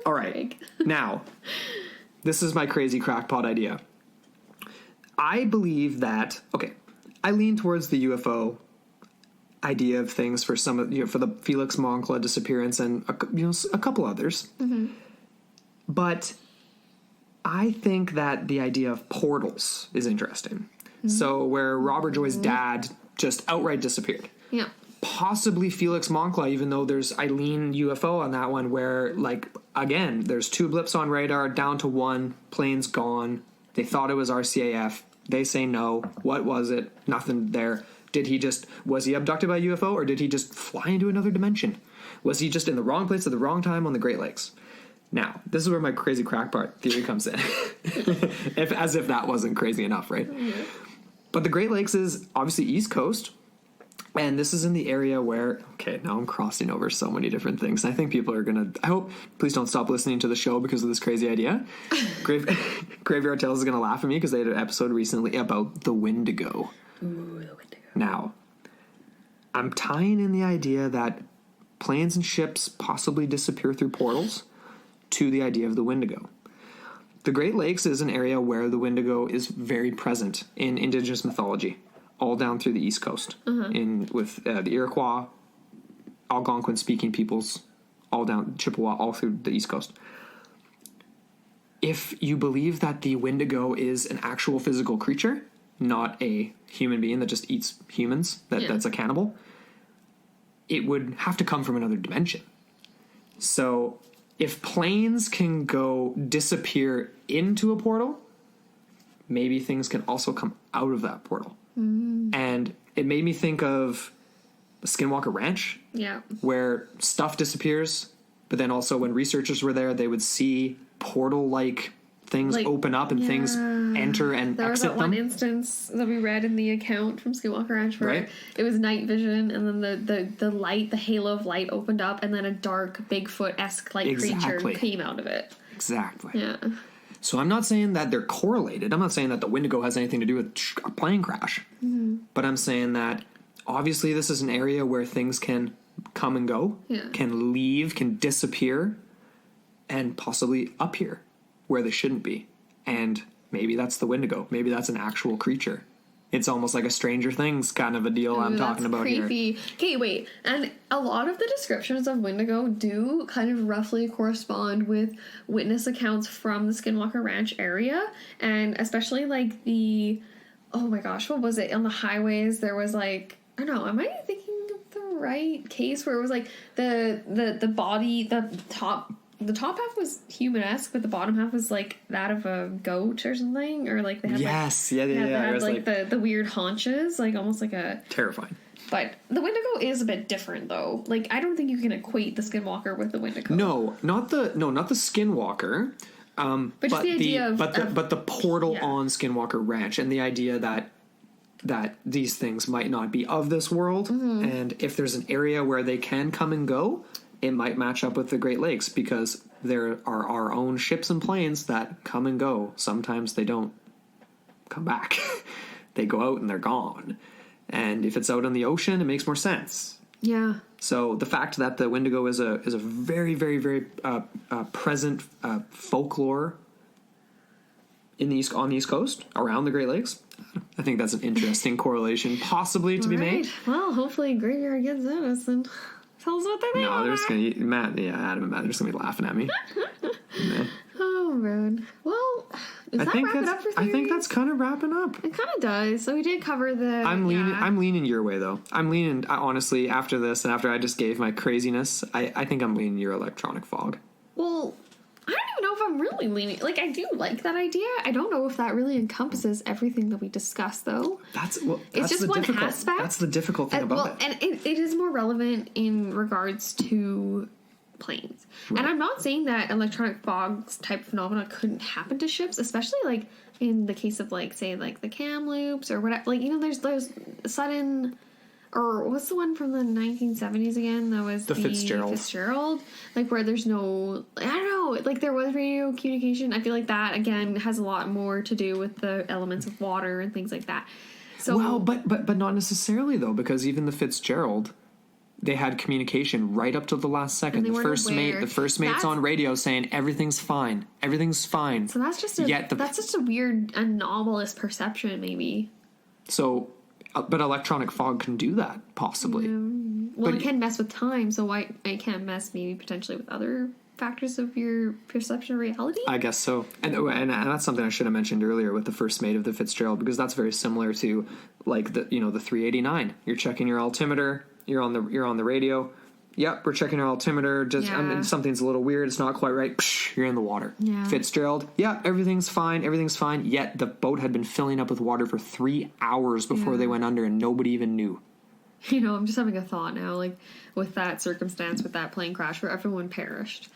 all right. Now, this is my crazy crackpot idea. I believe that I lean towards the UFO idea of things for some of for the Felix Moncla disappearance and a couple others. Mm-hmm. But I think that the idea of portals is interesting. Mm-hmm. So where Robert Joy's dad just outright disappeared. Yeah. possibly Felix Moncla, even though I lean UFO on that one, where, like, again, there's 2 blips on radar, down to 1, plane's gone. They thought it was RCAF. They say no. What was it? Nothing there. Was he abducted by a UFO, or did he just fly into another dimension? Was he just in the wrong place at the wrong time on the Great Lakes? Now, this is where my crazy crack part theory comes in. As if that wasn't crazy enough, right? Yeah. But the Great Lakes is obviously East Coast, and this is in the area where, okay, now I'm crossing over so many different things. I think people are going to, I hope, please don't stop listening to the show because of this crazy idea. Graveyard Tales is going to laugh at me because they had an episode recently about the Wendigo. Ooh, the Wendigo. Now, I'm tying in the idea that planes and ships possibly disappear through portals to the idea of the Wendigo. The Great Lakes is an area where the Wendigo is very present in indigenous mythology, all down through the East Coast, with the Iroquois, Algonquin-speaking peoples, all down Chippewa, all through the East Coast. If you believe that the Wendigo is an actual physical creature, not a human being that just eats humans, that's a cannibal, it would have to come from another dimension. So if planes can go disappear into a portal, maybe things can also come out of that portal. And it made me think of the Skinwalker Ranch, where stuff disappears, but then also when researchers were there, they would see portal-like things open up and things enter and exit them. There was that one instance that we read in the account from Skinwalker Ranch where it was night vision, and then the light, the halo of light opened up, and then a dark Bigfoot-esque creature came out of it. Exactly. Yeah. So I'm not saying that they're correlated. I'm not saying that the Wendigo has anything to do with a plane crash. But I'm saying that obviously this is an area where things can come and go, can leave, can disappear, and possibly appear where they shouldn't be. And maybe that's the Wendigo. Maybe that's an actual creature. It's almost like a Stranger Things kind of a deal I'm talking about creepy. here. Okay, wait. And a lot of the descriptions of Wendigo do kind of roughly correspond with witness accounts from the Skinwalker Ranch area. And especially oh my gosh, what was it? On the highways, there was I don't know, am I thinking of the right case where it was the body, the top half was human-esque, but the bottom half was that of a goat or something, or they had they had the weird haunches, almost like a terrifying. But the Wendigo is a bit different, though. I don't think you can equate the Skinwalker with the Wendigo. No, not the Skinwalker. But just the idea but the portal on Skinwalker Ranch, and the idea that these things might not be of this world, and if there's an area where they can come and go, it might match up with the Great Lakes, because there are our own ships and planes that come and go. Sometimes they don't come back. They go out and they're gone. And if it's out in the ocean, it makes more sense. Yeah. So the fact that the Wendigo is a very, very, very present folklore on the East Coast, around the Great Lakes, I think that's an interesting correlation possibly to be made. Well, hopefully Graveyard gets at us and tell us what they think. No, they're just going to... Adam and Matt are just going to be laughing at me. Oh, man. Well, does that wrap it up for theories? I think that's kind of wrapping up. It kind of does. So we did cover the... I'm leaning your way, though. I'm leaning, honestly, after this and after I just gave my craziness, I think I'm leaning your electronic fog. Well, I don't even know if I'm really leaning... I do like that idea. I don't know if that really encompasses everything that we discussed, though. That's just one aspect. That's the difficult thing about it. And it is more relevant in regards to planes. Right. And I'm not saying that electronic fog type phenomena couldn't happen to ships, especially in the case of say the Kamloops or whatever. There's sudden... Or what's the one from the 1970s again? That was the Fitzgerald. Where there's no... I don't know. There was radio communication. I feel like that, again, has a lot more to do with the elements of water and things like that. So, well, but not necessarily, though, because even the Fitzgerald, they had communication right up to the last second. The first mate's on radio saying, everything's fine. Everything's fine. So that's just a weird, anomalous perception, maybe. So... But electronic fog can do that, possibly. Well, it can mess with time, so why it can't mess maybe potentially with other factors of your perception of reality? I guess so. And that's something I should have mentioned earlier with the first mate of the Fitzgerald, because that's very similar to the 389. You're checking your altimeter, you're on the radio. Yep, we're checking our altimeter. Just something's a little weird. It's not quite right. Psh, you're in the water. Yeah. Fitzgerald. Yeah, everything's fine. Everything's fine. Yet the boat had been filling up with water for 3 hours before they went under, and nobody even knew. You know, I'm just having a thought now, like, with that circumstance, with that plane crash where everyone perished.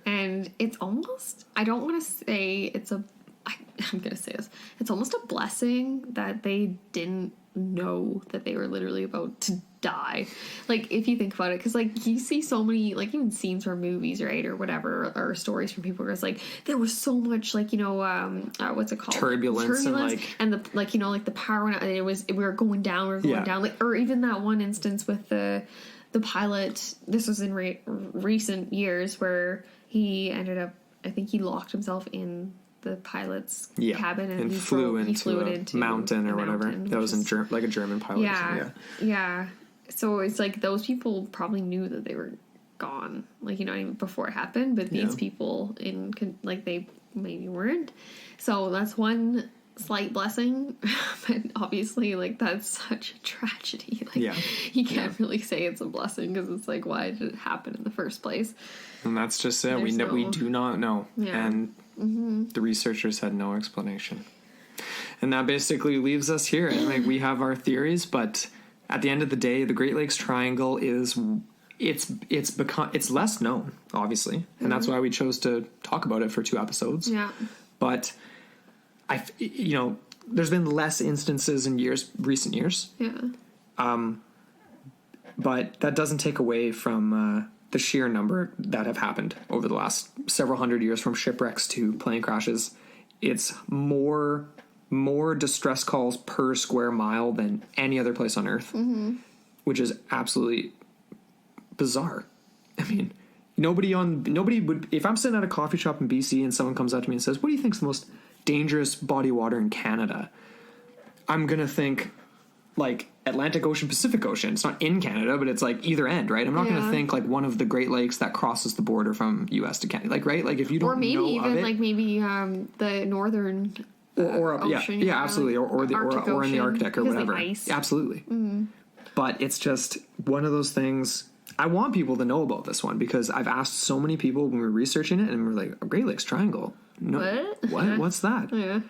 And it's almost, I don't want to say I'm going to say this. It's almost a blessing that they didn't know that they were literally about to die. Like, if you think about it, because, like, you see so many, like, even scenes from movies, right, or whatever, or stories from people where it's like, there was so much, like, you know, what's it called? Turbulence and the, like, you know, like, the power, and we were going down, like, or even that one instance with the pilot, this was in recent years, where he ended up, I think he locked himself in the pilot's cabin and he flew into a mountain or whatever. That was like a German pilot. Yeah. So it's like those people probably knew that they were gone, like, you know, even before it happened. But these people they maybe weren't. So that's one slight blessing, but obviously, like, that's such a tragedy. Like, you can't really say it's a blessing because it's like, why did it happen in the first place? And that's just it. We do not know. And the researchers had no explanation. And that basically leaves us here. And like, we have our theories, but at the end of the day, the Great Lakes Triangle it's less known, obviously, and that's why we chose to talk about it for 2 episodes. Yeah. But there's been less instances in recent years. Yeah. But that doesn't take away from the sheer number that have happened over the last several hundred years, from shipwrecks to plane crashes. It's more distress calls per square mile than any other place on Earth, which is absolutely bizarre. I mean, nobody would, if I'm sitting at a coffee shop in BC and someone comes up to me and says, what do you think is the most dangerous body of water in Canada? I'm going to think like Atlantic Ocean, Pacific Ocean. It's not in Canada, but it's like either end, right? I'm not going to think like one of the Great Lakes that crosses the border from US to Canada, like, right? Like, if you don't know, or maybe know even of it, like maybe the northern ocean, absolutely, like or in the Arctic or whatever. Ice. Absolutely. But it's just one of those things. I want people to know about this one because I've asked so many people when we were researching it, and we're like, Great Lakes Triangle. No, what? What's that? Yeah.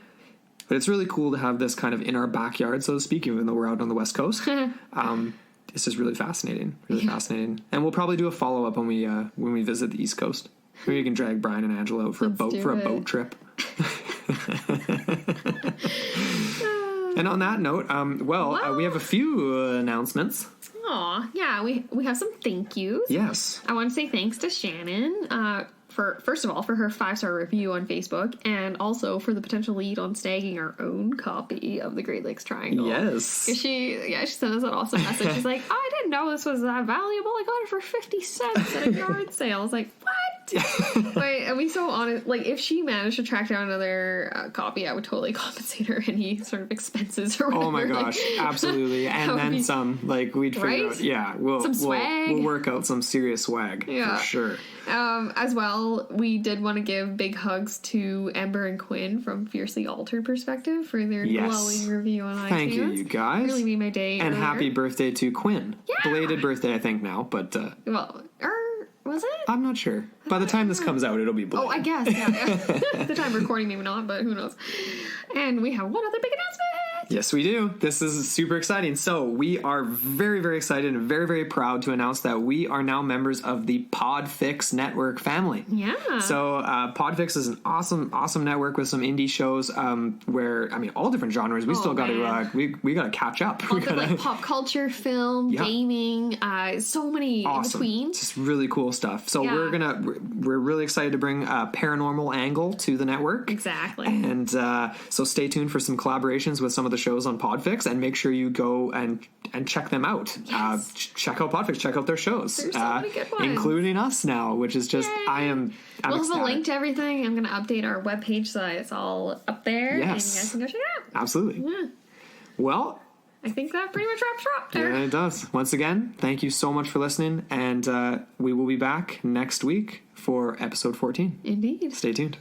But it's really cool to have this kind of in our backyard, so to speak, even though we're out on the West Coast. This is really fascinating, fascinating. And we'll probably do a follow-up when we visit the East Coast. Maybe we can drag Brian and Angela out for a boat trip. And on that note, we have a few announcements. Aw, yeah, we have some thank yous. Yes. I want to say thanks to Shannon first of all, for her 5-star review on Facebook, and also for the potential lead on snagging our own copy of the Great Lakes Triangle. Yes. She sent us an awesome message. She's like, I didn't know this was that valuable. I got it for 50 cents at a yard sale. I was like, what? Wait, and we so honest. Like, if she managed to track down another copy, I would totally compensate her any sort of expenses or whatever. Oh my gosh, absolutely. And then some. Like, we'd figure out, we'll work out some serious swag for sure. As well, we did want to give big hugs to Ember and Quinn from Fiercely Altered Perspective for their glowing review on iTunes. Thank you guys. Really made my day. And earlier. Happy birthday to Quinn. Yeah. Belated birthday, I think, now, but... was it? I'm not sure. By the time this comes out, it'll be belated. Oh, I guess, yeah. The time recording, maybe not, but who knows. And we have one other big announcement. Yes, we do. This is super exciting. So we are very, very excited and very, very proud to announce that we are now members of the Podfix Network family. Yeah. So Podfix is an awesome network with some indie shows where, I mean, all different genres. We still got to we got to catch up. Lots of like pop culture, film, gaming, so many in between. Just really cool stuff. So we're really excited to bring a paranormal angle to the network. Exactly. And so stay tuned for some collaborations with some of the shows on Podfix, and make sure you go and check them out. Yes. Check out Podfix, check out their shows. There's so many good ones. Including us now, which is just, I'm we'll ecstatic. have a link to everything. I'm going to update our webpage so that it's all up there. Yes. And you guys can go check it out. Absolutely. Yeah. Well, I think that pretty much wraps her up there. Yeah, it does. Once again, thank you so much for listening, and we will be back next week for episode 14. Indeed. Stay tuned.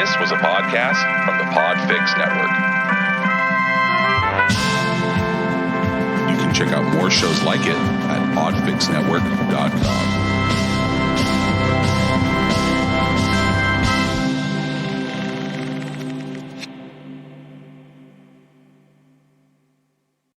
This was a podcast from the Podfix Network. You can check out more shows like it at podfixnetwork.com.